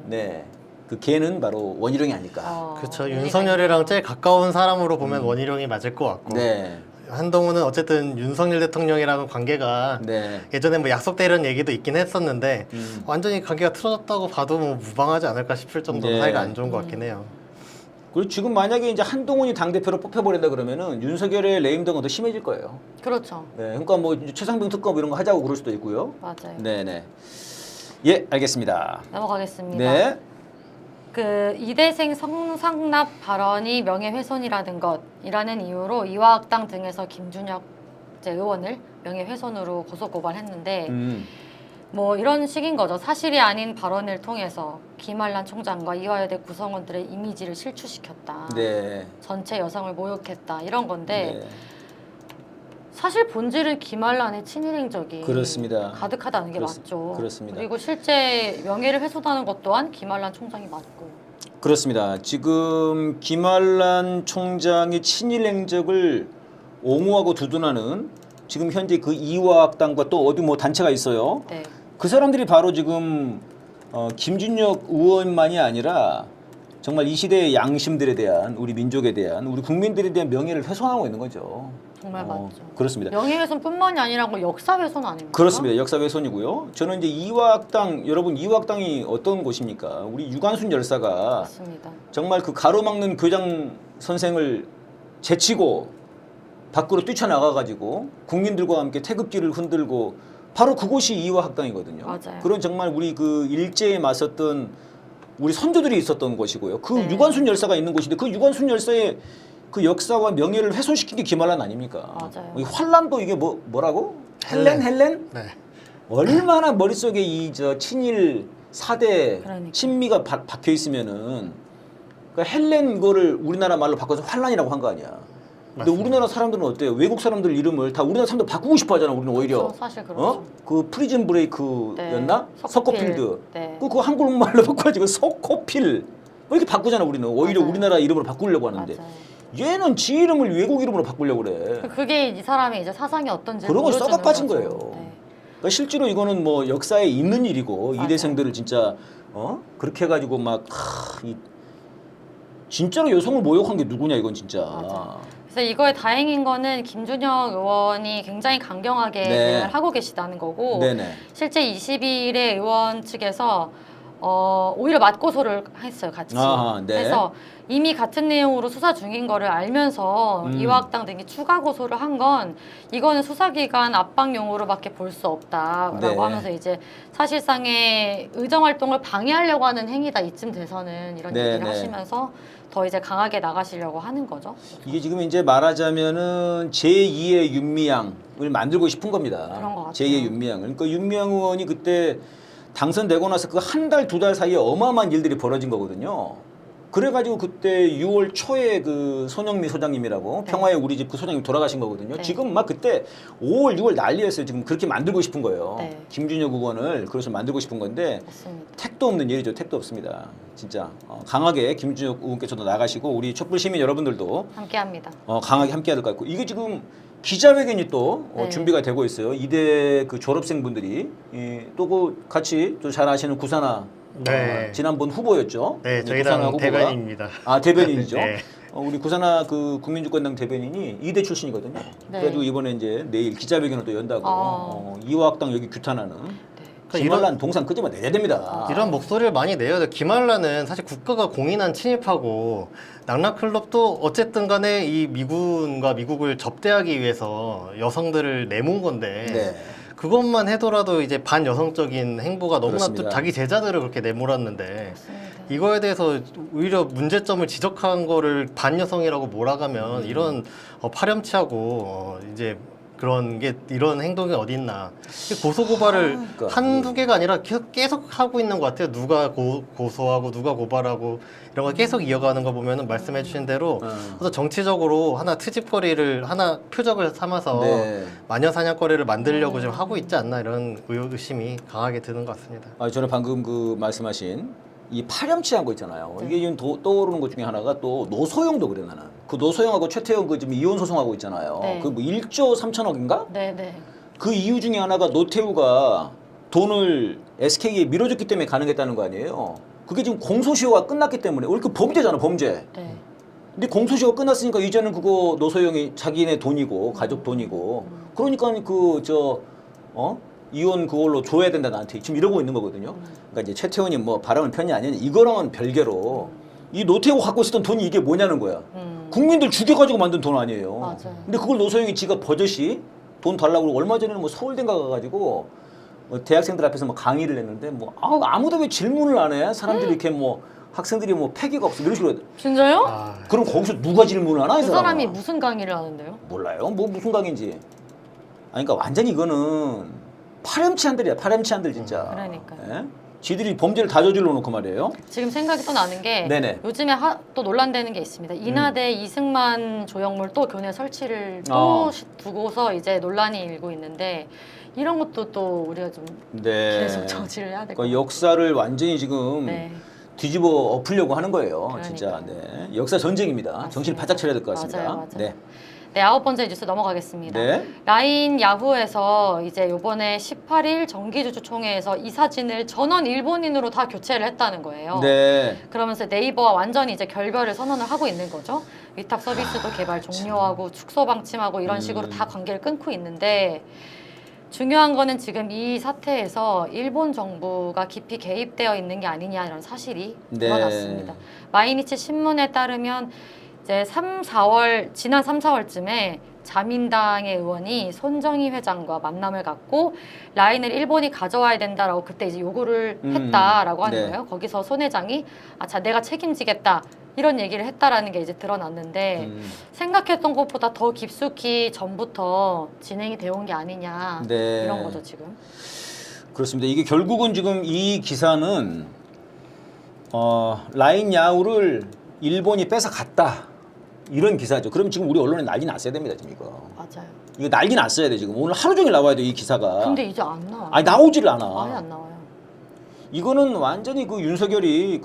네. 그 개는 바로 원희룡이 아닐까. 그렇죠. 일리가 윤석열이랑 제일 가까운 사람으로 보면 원희룡이 맞을 것 같고. 네. 한동훈은 어쨌든 윤석열 대통령이랑 관계가 네. 예전에 뭐 약속돼 이런 얘기도 있긴 했었는데 완전히 관계가 틀어졌다고 봐도 뭐 무방하지 않을까 싶을 정도로 네. 사이가 안 좋은 것 같긴 해요. 그리고 지금 만약에 이제 한동훈이 당대표로 뽑혀버린다 그러면은 윤석열의 레임덕은 더 심해질 거예요. 그렇죠. 네, 그러니까 뭐 이제 최상병 특검 이런 거 하자고 그럴 수도 있고요. 맞아요. 네네. 예, 알겠습니다. 넘어가겠습니다. 네. 그 이대생 성상납 발언이 명예훼손이라는 것이라는 이유로 이화학당 등에서 김준혁 이제 의원을 명예훼손으로 고소 고발했는데 뭐 이런 식인 거죠. 사실이 아닌 발언을 통해서 김한란 총장과 이화여대 구성원들의 이미지를 실추시켰다. 네. 전체 여성을 모욕했다. 이런 건데 네. 사실 본질은 김한란의 친일 행적이 그렇습니다. 가득하다는 게 그렇- 맞죠. 그렇습니다. 그리고 실제 명예를 훼손하는 것 또한 김한란 총장이 맞고. 그렇습니다. 지금 김한란 총장의 친일 행적을 옹호하고 두둔하는 지금 현재 그 이화학당과 또 어디 뭐 단체가 있어요. 네. 그 사람들이 바로 지금 김준혁 의원만이 아니라 정말 이 시대의 양심들에 대한 우리 민족에 대한 우리 국민들에 대한 명예를 훼손하고 있는 거죠. 정말 맞죠. 그렇습니다. 명예훼손뿐만이 아니라 뭐 역사훼손 아닙니까? 그렇습니다. 역사훼손이고요. 저는 이제 이화학당 여러분 이화학당이 어떤 곳입니까? 우리 유관순 열사가 맞습니다. 정말 그 가로막는 교장 선생을 제치고 밖으로 뛰쳐나가가지고 국민들과 함께 태극기를 흔들고 바로 그곳이 이화학당이거든요. 맞아요. 그런 정말 우리 그 일제에 맞섰던 우리 선조들이 있었던 곳이고요. 그 네. 유관순 열사가 있는 곳인데 그 유관순 열사의 그 역사와 명예를 훼손시킨 게 김한란 아닙니까? 맞아요. 이 환란도 이게 뭐라고? 헬렌? 네. 얼마나 머릿속에 이 저 친일 사대 그러니까. 친미가 박혀 있으면은 그러니까 헬렌 거를 우리나라 말로 바꿔서 환란이라고 한 거 아니야. 근데 맞습니다. 우리나라 사람들은 어때요? 외국 사람들 이름을 다 우리나라 사람들 바꾸고 싶어 하잖아. 우리는 오히려. 그렇죠. 사실 그렇죠. 그 프리즌 브레이크였나? 네. 서코필드. 네. 그거 한국말로 바꿔가지고 서코필. 뭐 이렇게 바꾸잖아 우리는. 오히려 맞아요. 우리나라 이름으로 바꾸려고 하는데. 맞아요. 얘는 지 이름을 외국 이름으로 바꾸려고 그래. 그게 이 사람의 이제 사상이 어떤지 그런 거 보여주는 썩어 빠진 거죠. 거예요. 네. 그러니까 실제로 이거는 뭐 역사에 있는 일이고 맞아요. 이대생들을 진짜 그렇게 해가지고 막 진짜로 여성을 모욕한 게 누구냐 이건 진짜. 맞아. 그래서 이거에 다행인 거는 김준혁 의원이 굉장히 강경하게 네. 대응을 하고 계시다는 거고 네네. 실제 22일에 의원 측에서 오히려 맞고소를 했어요 같이. 아하, 네. 그래서 이미 같은 내용으로 수사 중인 거를 알면서 이화학당 등이 추가 고소를 한 건 이거는 수사기관 압박용으로밖에 볼 수 없다라고 네. 하면서 이제 사실상의 의정 활동을 방해하려고 하는 행위다 이쯤 돼서는 이런 네, 얘기를 네. 하시면서 더 이제 강하게 나가시려고 하는 거죠. 이게 지금 이제 말하자면은 제2의 윤미향을 만들고 싶은 겁니다. 그런 것 같아요. 제2의 윤미향을. 그러니까 윤미향 의원이 그때 당선되고 나서 그 한 달, 두 달 사이에 어마어마한 일들이 벌어진 거거든요. 그래가지고 그때 6월 초에 그 손영미 소장님이라고 네. 평화의 우리 집 그 소장님 돌아가신 거거든요. 네. 지금 막 그때 5월, 6월 난리였어요. 지금 그렇게 만들고 싶은 거예요. 네. 김준혁 의원을 그래서 만들고 싶은 건데 맞습니다. 택도 없는 일이죠. 택도 없습니다. 진짜 강하게 김준혁 의원께서도 나가시고 우리 촛불 시민 여러분들도 함께합니다. 강하게 함께해야 될 것 같고 이게 지금 기자회견이 또 네. 준비가 되고 있어요. 이대 그 졸업생분들이 또 그 같이 또 잘 아시는 구사나 네. 지난번 후보였죠. 네, 이제 구사나 저희랑 후보가. 대변인입니다. 아 대변인이죠. 네. 우리 구사나 그 국민주권당 대변인이 이대 출신이거든요. 네. 그래가지고 이번에 이제 내일 기자회견을 또 연다고 이화학당 여기 규탄하는 김한란 동상 끄집어 내야 됩니다. 이런 목소리를 많이 내야 돼. 김한란은 사실 국가가 공인한 침입하고 낙낙클럽도 어쨌든 간에 이 미군과 미국을 접대하기 위해서 여성들을 내몬 건데 네. 그것만 해도라도 이제 반여성적인 행보가 너무나 그렇습니다. 또 자기 제자들을 그렇게 내몰았는데 맞습니다. 이거에 대해서 오히려 문제점을 지적한 거를 반여성이라고 몰아가면 이런 파렴치하고 이제 그런 게 이런 행동이 어딨나 고소고발을 그러니까. 한두 개가 아니라 계속 하고 있는 것 같아요. 누가 고소하고 누가 고발하고 이런 걸 계속 이어가는 거 보면은 말씀해 주신 대로 그래서 정치적으로 하나 트집거리를 하나 표적을 삼아서 네. 마녀사냥거리를 만들려고 지금 하고 있지 않나 이런 의심이 강하게 드는 것 같습니다. 저는 방금 그 말씀하신 이 파렴치한 거 있잖아요. 이게 지금 떠오르는 것 중에 하나가 또 노소영도 그래 나는. 그 노소영하고 최태영 그 지금 이혼 소송하고 있잖아요. 네. 그 뭐 1조 3천억인가? 네네. 그 이유 중에 하나가 노태우가 돈을 SK에 밀어줬기 때문에 가능했다는 거 아니에요. 그게 지금 공소시효가 끝났기 때문에 우리 그 범죄잖아 범죄. 네. 근데 공소시효가 끝났으니까 이제는 그거 노소영이 자기네 돈이고 가족 돈이고 그러니까 이혼 그걸로 줘야 된다 나한테 지금 이러고 있는 거거든요. 그러니까 이제 최태원이 뭐 바람을 폈냐 아니냐 이거랑은 별개로 이 노태우가 갖고 있었던 돈이 이게 뭐냐는 거야. 국민들 죽여가지고 만든 돈 아니에요. 맞아요. 근데 그걸 노소영이 지가 버젓이 돈 달라고 그러고 얼마 전에는 뭐 서울대인가 가가지고 뭐 대학생들 앞에서 뭐 강의를 했는데 뭐 아무도 왜 질문을 안 해? 사람들이 이렇게 뭐 학생들이 뭐 패기가 없어 이런 식으로. 진짜요? 아, 그럼 거기서 누가 질문을 하나 이 그 사람아? 사람이 무슨 강의를 하는데요? 몰라요. 뭐 무슨 강인지. 아니 그러니까 완전히 이거는 파렴치한들이야. 파렴치한들 진짜. 그러니까요. 예? 지들이 범죄를 다 저질러 놓고 말이에요. 지금 생각이 또 나는 게 네네. 요즘에 또 논란되는 게 있습니다. 이나대 이승만 조형물 또 교내 설치를 또 어. 두고서 이제 논란이 일고 있는데 이런 것도 또 우리가 좀 네. 계속 저지를 해야 될 것 그러니까 같아요. 역사를 완전히 지금 네. 뒤집어 엎으려고 하는 거예요. 그러니까요. 진짜. 네. 역사 전쟁입니다. 맞습니다. 정신 바짝 차려야 될 것 같습니다. 맞아요, 맞아요. 네. 네, 9번째 뉴스 넘어가겠습니다. 네. 라인 야후에서 이제 요번에 18일 정기주주총회에서 이 사진을 전원 일본인으로 다 교체를 했다는 거예요. 네. 그러면서 네이버와 완전히 이제 결별을 선언을 하고 있는 거죠. 위탁 서비스도 개발 종료하고 축소 방침하고 이런 식으로 다 관계를 끊고 있는데 중요한 거는 지금 이 사태에서 일본 정부가 깊이 개입되어 있는 게 아니냐 이런 사실이 네. 드러났습니다. 마이니치 신문에 따르면 이제 지난 3, 4월쯤에 자민당의 의원이 손정희 회장과 만남을 갖고 라인을 일본이 가져와야 된다라고 그때 이제 요구를 했다라고 하는 네. 거예요. 거기서 손 회장이 내가 책임지겠다 이런 얘기를 했다라는 게 이제 드러났는데 생각했던 것보다 더 깊숙이 전부터 진행이 되어 온 게 아니냐 네. 이런 거죠 지금. 그렇습니다. 이게 결국은 지금 이 기사는 라인 야후를 일본이 뺏어 갔다 이런 기사죠. 그럼 지금 우리 언론에 난리 났어야 됩니다. 지금 이거. 맞아요. 이거 난리 났어야 돼 지금. 오늘 하루 종일 나와야 돼 이 기사가. 근데 이제 안 나와요. 아니 나오지를 않아. 아예 안 나와요. 이거는 완전히 그 윤석열이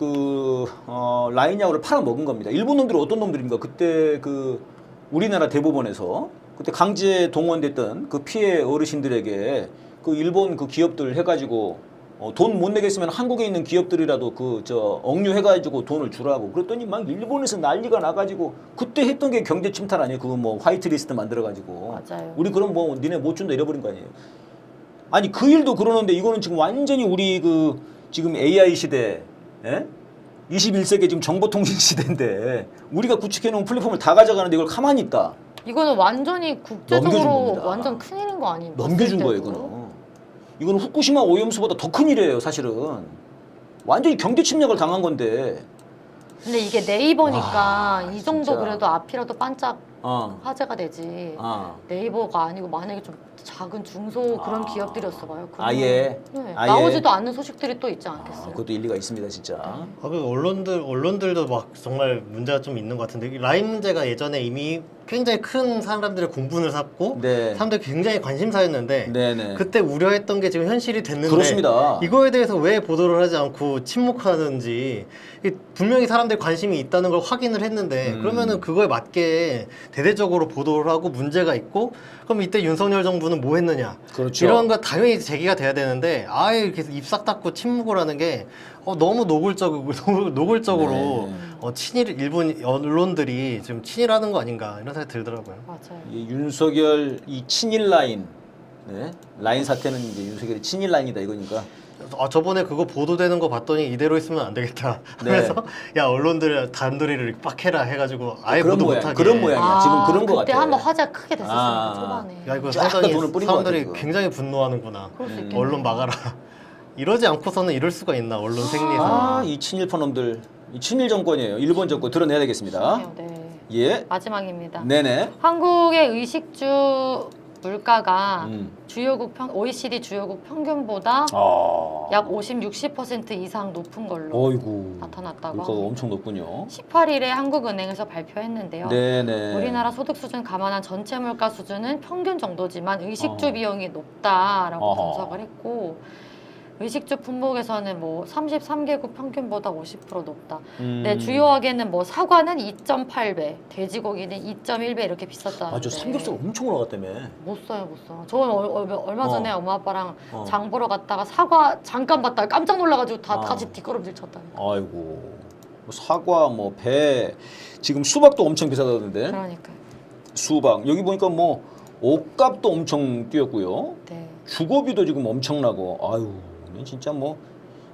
라인 야후를 팔아먹은 겁니다. 일본 놈들이 어떤 놈들인가? 그때 그 우리나라 대법원에서 그때 강제 동원됐던 그 피해 어르신들에게 그 일본 그 기업들 해가지고 돈 못 내겠으면 한국에 있는 기업들이라도 억류해가지고 돈을 주라고 그랬더니 막 일본에서 난리가 나가지고 그때 했던 게 경제 침탈 아니에요? 그거 뭐 화이트리스트 만들어가지고 맞아요. 우리 그럼 뭐 니네 못 준다 잃어버린 거 아니에요? 아니 그 일도 그러는데 이거는 지금 완전히 우리 지금 AI 시대, 예? 21세기 지금 정보통신 시대인데 우리가 구축해놓은 플랫폼을 다 가져가는데 이걸 가만히 있다. 이거는 완전히 넘겨준 국제적으로 겁니다. 완전 큰일인 거 아닙니까? 넘겨준 봤을 거예요, 때도. 이거는. 이거는 후쿠시마 오염수보다 더 큰 일이에요, 사실은. 완전히 경제 침략을 당한 건데. 근데 이게 네이버니까 와, 이 정도 진짜. 그래도 앞이라도 반짝 어. 화제가 되지. 아. 네이버가 아니고 만약에 좀 작은 중소 그런 기업들이었어 봐요. 그러면 아예? 네, 아예? 나오지도 않는 소식들이 또 있지 않겠어요? 그것도 일리가 있습니다, 진짜. 그 언론들도 막 정말 문제가 좀 있는 것 같은데 이 라인 문제가 예전에 이미 굉장히 큰 사람들의 공분을 샀고 네. 사람들이 굉장히 관심사였는데 네네. 그때 우려했던 게 지금 현실이 됐는데 그렇습니다. 이거에 대해서 왜 보도를 하지 않고 침묵하는지 분명히 사람들이 관심이 있다는 걸 확인을 했는데 그러면은 그거에 맞게 대대적으로 보도를 하고 문제가 있고 그럼 이때 윤석열 정부는 뭐 했느냐 그렇죠. 이런 거 당연히 제기가 돼야 되는데 아예 이렇게 입 싹 닫고 침묵을 하는 게 너무 노골적으로 네. 일본 언론들이 지금 친일하는 거 아닌가 이런 생각이 들더라고요. 맞아요. 이 윤석열 이 친일 라인, 네? 라인 사태는 이제 윤석열이 친일 라인이다 이거니까. 저번에 그거 보도되는 거 봤더니 이대로 있으면 안 되겠다 네. 하면서 야 언론들 단도리를 빡 해라 해가지고 아예 그런 보도 모양, 못하게 그런 모양이야. 지금 그런 거 그때 같아. 한번 화제가 크게 됐었으니까 아. 초반에. 야 이거 약간 상당히 돈을 뿌린 것 사람들이 같아, 그거. 굉장히 분노하는구나 그럴 수 있겠네. 언론 막아라 이러지 않고서는 이럴 수가 있나 언론 생리에서 이 친일파 놈들, 이 친일 정권이에요. 일본 정권 드러내야 되겠습니다. 네. 예. 마지막입니다. 네네. 한국의 의식주 물가가 음. OECD 주요국 평균보다 아. 약 50-60% 이상 높은 걸로 어이구. 나타났다고 물가가 합니다. 엄청 높군요. 18일에 한국은행에서 발표했는데요. 네네. 우리나라 소득 수준 감안한 전체 물가 수준은 평균 정도지만 의식주 어허. 비용이 높다라고 어허. 분석을 했고 의식주 품목에서는 뭐 33개국 평균보다 50% 높다. 네, 주요하게는 뭐 사과는 2.8배, 돼지고기는 2.1배 이렇게 비쌌다는데. 맞아, 삼겹살 엄청 올라갔다며. 못 써요, 못 써. 저 얼마 전에 엄마 아빠랑 어. 장 보러 갔다가 사과 잠깐 봤다가 깜짝 놀라가지고 다 아. 같이 뒷걸음질 쳤다니. 아이고. 사과, 뭐 배, 지금 수박도 엄청 비싸다던데. 그러니까요. 수박 여기 보니까 뭐 옷값도 엄청 뛰었고요. 네. 주거비도 지금 엄청나고. 아유, 진짜 뭐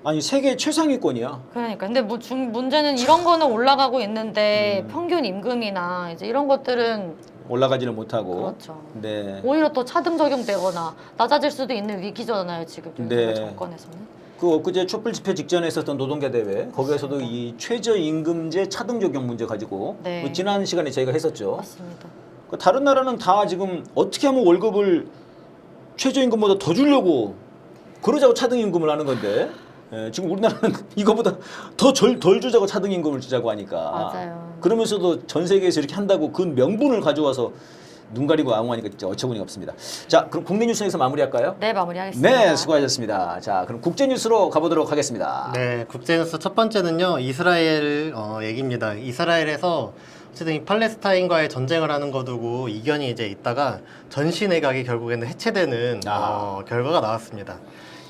아니 세계 최상위권이야. 그러니까 근데 뭐 문제는 이런 거는 올라가고 있는데 평균 임금이나 이제 이런 것들은 올라가지를 못하고. 그렇죠. 네. 오히려 또 차등 적용되거나 낮아질 수도 있는 위기잖아요 지금 네. 정권에서는. 그 엊그제 촛불 집회 직전에 있었던 노동계 대회 거기에서도 이 최저임금제 차등 적용 문제 가지고 네. 그 지난 시간에 저희가 했었죠. 맞습니다. 그 다른 나라는 다 지금 어떻게 하면 월급을 최저임금보다 더 주려고 그러자고 차등임금을 하는 건데 지금 우리나라는 이거보다 덜 주자고 차등임금을 주자고 하니까. 맞아요. 그러면서도 전 세계에서 이렇게 한다고 그 명분을 가져와서 눈 가리고 앙호하니까 진짜 어처구니가 없습니다. 자, 그럼 국내 뉴스에서 마무리할까요? 네, 마무리하겠습니다. 네, 수고하셨습니다. 자, 그럼 국제 뉴스로 가보도록 하겠습니다. 네, 국제뉴스 첫 번째는요, 이스라엘 얘기입니다. 이스라엘에서 어쨌든 이 팔레스타인과의 전쟁을 하는 거 두고 이견이 이제 있다가 전시 내각이 결국에는 해체되는 결과가 나왔습니다.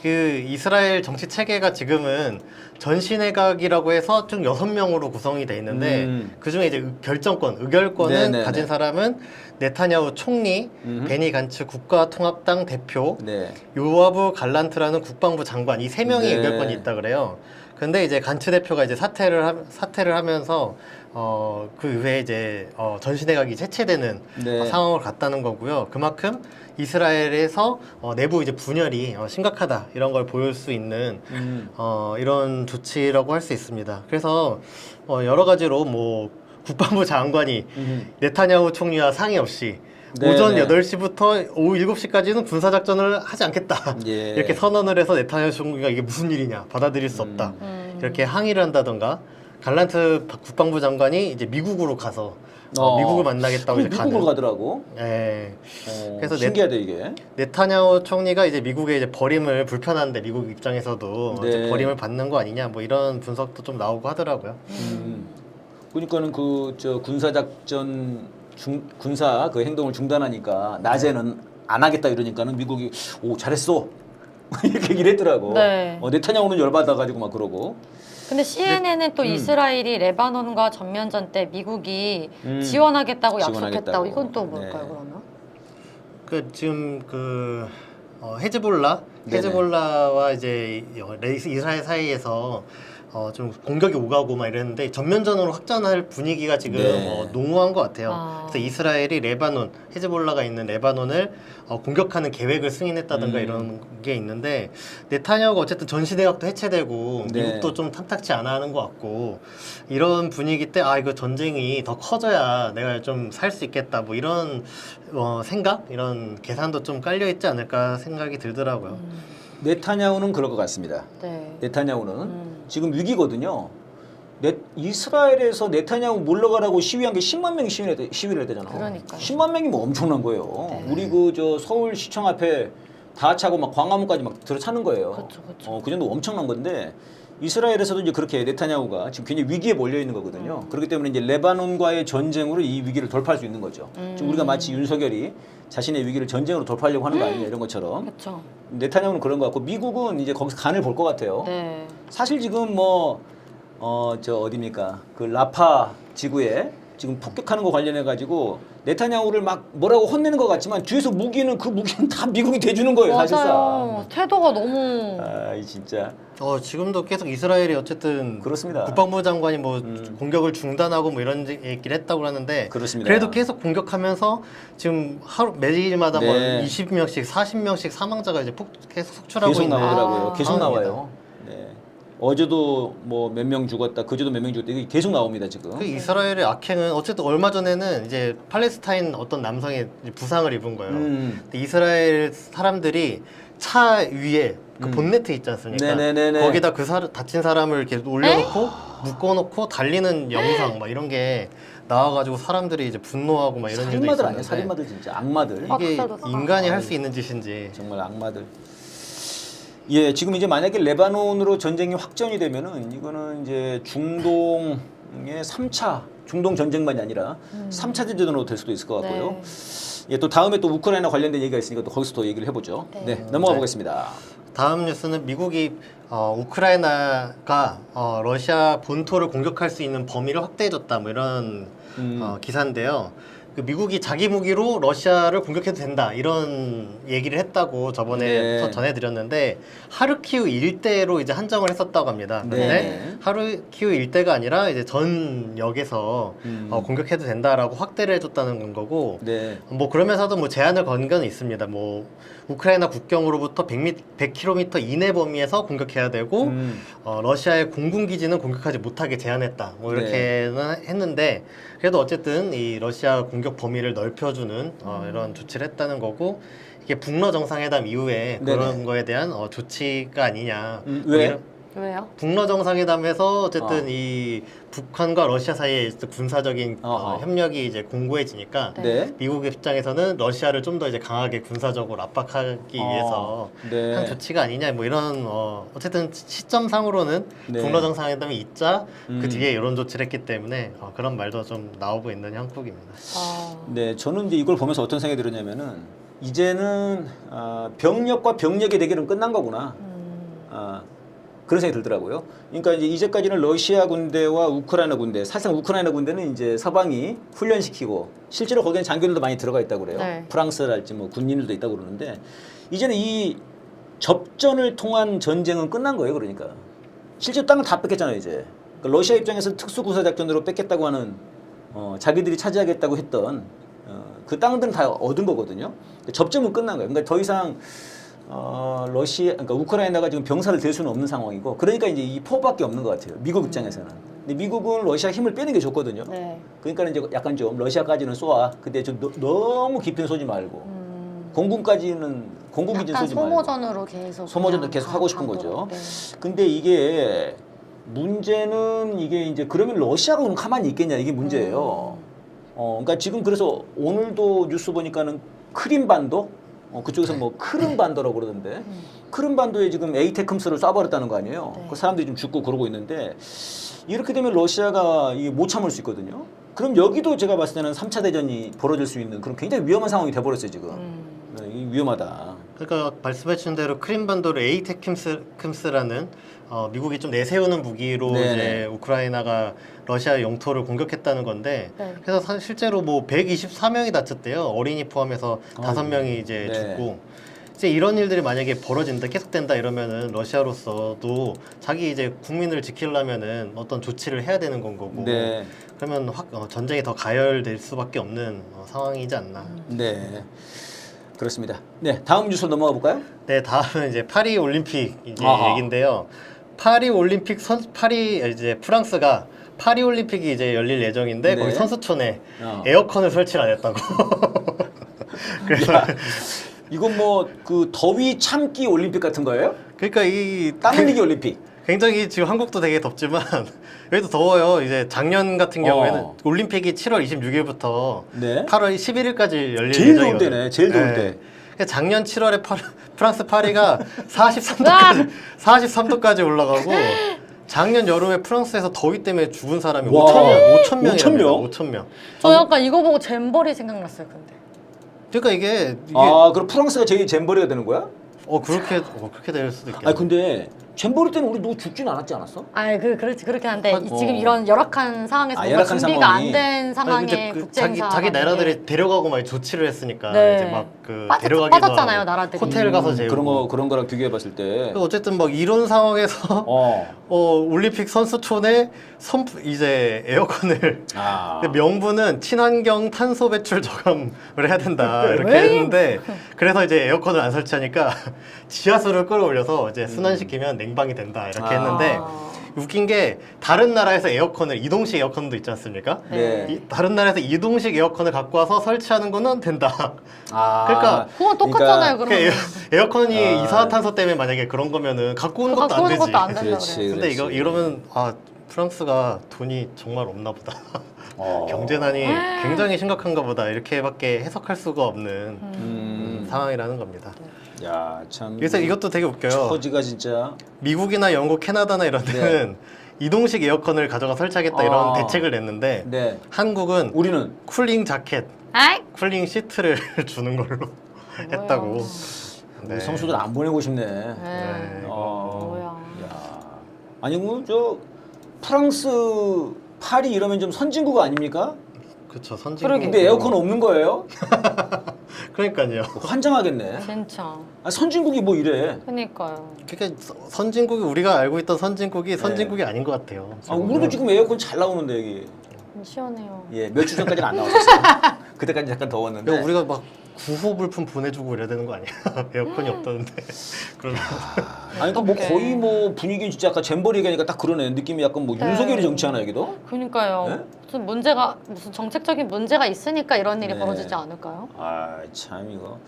그 이스라엘 정치 체계가 지금은 전시 내각이라고 해서 총 6명으로 구성이 돼 있는데 그 중에 이제 의결권은 네네네. 가진 사람은 네타냐후 총리, 베니 간츠 국가통합당 대표, 네. 요아브 갈란트라는 국방부 장관 이 3명이 네. 의결권이 있다 그래요. 근데 이제 간츠 대표가 이제 사퇴를 하면서 그 이후에 이제 전시내각이 해체되는 네. 상황을 갔다는 거고요. 그만큼 이스라엘에서 내부 이제 분열이 심각하다 이런 걸 보일 수 있는 이런 조치라고 할 수 있습니다. 그래서 여러 가지로 뭐 국방부 장관이 네타냐후 총리와 상의 없이 네, 오전 네. 8시부터 오후 7시까지는 군사작전을 하지 않겠다. 예. 이렇게 선언을 해서 네타냐후 총리가 이게 무슨 일이냐 받아들일 수 없다. 이렇게 항의를 한다던가 갈란트 국방부 장관이 이제 미국으로 가서 미국을 만나겠다고 이제 미국으로 가는. 가더라고. 예. 그래서 신기하다 이게. 네타냐후 총리가 이제 미국의 이제 버림을 불편한데 미국 입장에서도 네. 이제 버림을 받는 거 아니냐 뭐 이런 분석도 좀 나오고 하더라고요. 그러니까는 그 군사 그 행동을 중단하니까 낮에는 안 하겠다 이러니까는 미국이 오 잘했어 이렇게 얘기를 했더라고. 네. 네타냐후는 열받아가지고 막 그러고. 근데 CNN은 또 이스라엘이 레바논과 전면전 때 미국이 지원하겠다고 약속했다고. 이건 또 뭘까요, 네. 그러면? 그 지금 그 헤즈볼라 네네. 헤즈볼라와 이제 이스라엘 사이에서 좀 공격이 오가고 막 이랬는데 전면전으로 확전할 분위기가 지금 네. 아. 농후한 것 같아요. 그래서 이스라엘이 레바논 헤즈볼라가 있는 레바논을 공격하는 계획을 승인했다든가 이런 게 있는데 네타냐후가 어쨌든 전시대학도 해체되고 네. 미국도 좀 탐탁치 않아 하는 것 같고 이런 분위기 때 이거 전쟁이 더 커져야 내가 좀 살 수 있겠다 뭐 이런 생각 이런 계산도 좀 깔려 있지 않을까 생각이 들더라고요. 네타냐후는 그럴 것 같습니다. 네. 네타냐후는 지금 위기거든요. 이스라엘에서 네타냐후 물러가라고 시위한 게 10만 명이 시위를 했대잖아. 그러니까요. 10만 명이면 엄청난 거예요. 네. 우리 서울시청 앞에 다 차고 막 광화문까지 막 들어차는 거예요. 그렇죠, 그렇죠. 그 정도 엄청난 건데 이스라엘에서도 이제 그렇게 네타냐후가 지금 굉장히 위기에 몰려 있는 거거든요. 그렇기 때문에 이제 레바논과의 전쟁으로 이 위기를 돌파할 수 있는 거죠. 지금 우리가 마치 윤석열이 자신의 위기를 전쟁으로 돌파하려고 하는 거 아니냐 이런 것처럼. 그렇죠. 네타냐후는 그런 것 같고 미국은 이제 거기서 간을 볼 것 같아요. 네. 사실 지금 어디입니까? 그 라파 지구에 지금 폭격하는 거 관련해 가지고 네타냐후를 막 뭐라고 혼내는 것 같지만 뒤에서 그 무기는 다 미국이 대주는 거예요, 맞아요. 사실상. 태도가 너무 진짜 지금도 계속 이스라엘이 어쨌든 그렇습니다. 국방부 장관이 뭐 공격을 중단하고 뭐 이런 얘기를 했다고 하는데 그렇습니다. 그래도 계속 공격하면서 지금 매일마다 뭐 네. 20명씩 40명씩 사망자가 이제 계속 속출하고 계속 있는 나오더라고요. 계속 상황입니다. 나와요. 네. 어제도 뭐 몇 명 죽었다, 그제도 몇 명 죽었다 이게 계속 나옵니다 지금. 그 이스라엘의 악행은 어쨌든 얼마 전에는 이제 팔레스타인 어떤 남성이 이제 부상을 입은 거예요. 근데 이스라엘 사람들이 차 위에 그 본네트 있지 않습니까? 네네네네. 거기다 다친 사람을 이렇게 올려놓고 묶어놓고 달리는 영상 막 이런 게 나와가지고 사람들이 이제 분노하고 막 이런 일도 살인마들 있었는데 아니야? 살인마들 진짜 악마들. 이게 박사도 인간이 할 수 있는 짓인지 정말 악마들. 예, 지금 이제 만약에 레바논으로 전쟁이 확전이 되면은 이거는 이제 중동의 3차 중동 전쟁만이 아니라 3차 대전으로 될 수도 있을 것 같고요. 네. 예, 또 다음에 또 우크라이나 관련된 얘기가 있으니까 또 거기서 더 얘기를 해보죠. 네. 네, 넘어가 네. 보겠습니다. 다음 뉴스는 미국이 우크라이나가 러시아 본토를 공격할 수 있는 범위를 확대해줬다 뭐 이런 기사인데요. 그 미국이 자기 무기로 러시아를 공격해도 된다 이런 얘기를 했다고 저번에 네. 전해드렸는데 하르키우 일대로 이제 한정을 했었다고 합니다. 그런데 네. 하르키우 일대가 아니라 이제 전역에서 공격해도 된다라고 확대를 해줬다는 거고 네. 뭐 그러면서도 뭐 제한을 건 건 있습니다. 뭐 우크라이나 국경으로부터 100km 이내 범위에서 공격해야 되고 러시아의 공군 기지는 공격하지 못하게 제한했다. 뭐 이렇게는 했는데 그래도 어쨌든 이 러시아 공격 범위를 넓혀주는 이런 조치를 했다는 거고 이게 북러 정상회담 이후에 그런 네네. 거에 대한 조치가 아니냐. 뭐 왜? 이런- 왜요? 북러 정상회담에서 어쨌든 이 북한과 러시아 사이에 군사적인 협력이 이제 공고해지니까 네. 미국 입장에서는 러시아를 좀 더 이제 강하게 군사적으로 압박하기 위해서 네. 한 조치가 아니냐 뭐 이런 어쨌든 시점상으로는 네. 북러 정상회담이 있자 음. 그 뒤에 이런 조치를 했기 때문에 그런 말도 좀 나오고 있는 형국입니다. 네, 저는 이제 이걸 보면서 어떤 생각이 들었냐면은 이제는 병력과 병력의 대결은 끝난 거구나. 그런 생각이 들더라고요. 그러니까 이제 이제까지는 러시아 군대와 우크라이나 군대, 사실상 우크라이나 군대는 이제 서방이 훈련시키고 실제로 거기는 장교들도 많이 들어가 있다고 그래요. 네. 프랑스랄지 뭐 군인들도 있다고 그러는데 이제는 이 접전을 통한 전쟁은 끝난 거예요. 그러니까 실제로 땅을 다 뺏겼잖아요. 이제 그러니까 러시아 입장에서 특수군사작전으로 뺏겠다고 하는 자기들이 차지하겠다고 했던 그 땅들은 다 얻은 거거든요. 접점은 끝난 거예요. 그러니까 더 이상 그러니까 우크라이나가 지금 병사를 댈 수는 없는 상황이고, 그러니까 이제 이 포밖에 없는 것 같아요. 미국 입장에서는. 근데 미국은 러시아 힘을 빼는 게 좋거든요. 네. 그러니까 이제 약간 좀 러시아까지는 쏘아. 근데 좀 너무 깊이 쏘지 말고 공군까지는 공군 기준 약간 쏘지 말고. 소모전으로 계속 소모전도 그냥 계속 하고 싶은 가도록. 거죠. 네. 근데 이게 문제는 이게 이제 그러면 러시아가 그럼 가만히 있겠냐 이게 문제예요. 그러니까 지금 그래서 오늘도 뉴스 보니까는 크림반도 그쪽에서 뭐 크림반도라고 그러던데 크림반도에 지금 에이테크스를 쏴버렸다는 거 아니에요. 네. 그 사람들이 좀 죽고 그러고 있는데 이렇게 되면 러시아가 이게 못 참을 수 있거든요. 그럼 여기도 제가 봤을 때는 3차 대전이 벌어질 수 있는 그런 굉장히 위험한 상황이 돼버렸어요 지금. 네, 이게 위험하다. 그러니까 말씀해주신 대로 크림반도를 에이테크스라는 미국이 좀 내세우는 무기로 네네. 이제 우크라이나가 러시아 영토를 공격했다는 건데 네. 그래서 실제로 뭐 124명이 다쳤대요. 어린이 포함해서 아이고. 5명이 이제 네. 죽고 이제 이런 일들이 만약에 벌어진다 계속된다 이러면은 러시아로서도 자기 이제 국민을 지키려면은 어떤 조치를 해야 되는 건 거고 네. 그러면 전쟁이 더 가열될 수밖에 없는 상황이지 않나. 네. 그렇습니다. 네, 다음 뉴스로 넘어가 볼까요? 네, 다음은 이제 파리 올림픽 이제 아하. 얘긴데요. 파리 올림픽 이제 프랑스가 파리 올림픽이 이제 열릴 예정인데 네. 거기 선수촌에 어. 에어컨을 설치를 안 했다고. 그래서 이건 뭐 그 더위 참기 올림픽 같은 거예요? 그러니까 이 땀 흘리기 올림픽. 굉장히 지금 한국도 되게 덥지만 여기도 더워요. 이제 작년 같은 경우에는 올림픽이 7월 26일부터 네. 8월 11일까지 열릴 제일 더울 예정이거든요. 때네. 제일 더울 때. 그러니까 작년 7월에 프랑스 파리가 43도까지 올라가고 작년 여름에 프랑스에서 더위 때문에 죽은 사람이 와. 5천 명이랍니다. 5천 명? 5천 명. 저 약간 이거 보고 잼버리 생각났어요, 근데. 그러니까 이게 그럼 프랑스가 제일 잼버리가 되는 거야? 그렇게 될 수도 있겠네. 아니 근데 잼버리 때는 우리 누구 죽진 않았지 않았어? 그렇지 그렇긴 한데 어. 지금 이런 열악한 상황에서 뭔가 열악한 준비가 상황이. 안 된 상황에 국제 행사 자기 나라들이 데려가고 막 조치를 했으니까 네. 이제 막 그 데려가기도 빠졌잖아요, 하고 나라들이. 호텔 가서 재우고 그런 거랑 비교해 봤을 때. 어쨌든 막 이런 상황에서 올림픽 선수촌에 이제 에어컨을 근데 명분은 친환경 탄소 배출 저감을 해야 된다 이렇게 왜? 했는데 그래서 이제 에어컨을 안 설치하니까 지하수를 끌어올려서 이제 순환시키면 냉방이 된다 이렇게 했는데 웃긴 게 다른 나라에서 에어컨을 이동식 에어컨도 있지 않습니까? 네. 다른 나라에서 이동식 에어컨을 갖고 와서 설치하는 거는 된다. 그러니까 그건 똑같잖아요, 그러면. 그러니까 에어컨이 이산화탄소 때문에 만약에 그런 거면은 갖고 오는 것도 갖고 안 오는 되지. 것도 안 된다 그렇지. 그래. 근데 이러면 프랑스가 돈이 정말 없나 보다. 경제난이 굉장히 심각한가 보다. 이렇게밖에 해석할 수가 없는 상황이라는 겁니다. 야, 참. 그래서 이것도 되게 웃겨요. 처지가 진짜. 미국이나 영국, 캐나다나 이런 데는 이동식 에어컨을 가져가 설치하겠다 이런 대책을 냈는데 네. 한국은 우리는 쿨링 자켓, 아이? 쿨링 시트를 주는 걸로 했다고. 우리 선수들 안 보내고 싶네. 네. 뭐야. 야. 아니 저 프랑스 파리 이러면 좀 선진국 아닙니까? 그렇죠. 선진국. 그러게. 근데 에어컨 없는 거예요? 그러니까요. 환장하겠네. 진짜. 아, 선진국이 뭐 이래? 그니까요. 그러니까 선진국이 우리가 알고 있던 선진국이 선진국이 아닌 것 같아요. 아, 우리도 지금 에어컨 잘 나오는데 여기. 시원해요. 예, 몇 주 전까지는 안 나왔었어요. 그때까지 약간 더웠는데. 야, 우리가 막 구호 불품 보내주고 이래야 되는 거 아니야? 에어컨이 없다는데. 그러면 아니 그 뭐 어떡해. 거의 뭐 분위기는 진짜 아까 잼버리 얘기하니까 딱 그러네. 느낌이 약간 뭐 네. 윤석열이 정치하나 여기도? 그니까요. 네? 무슨 정책적인 문제가 있으니까 이런 일이 네. 벌어지지 않을까요? 아 참 이거.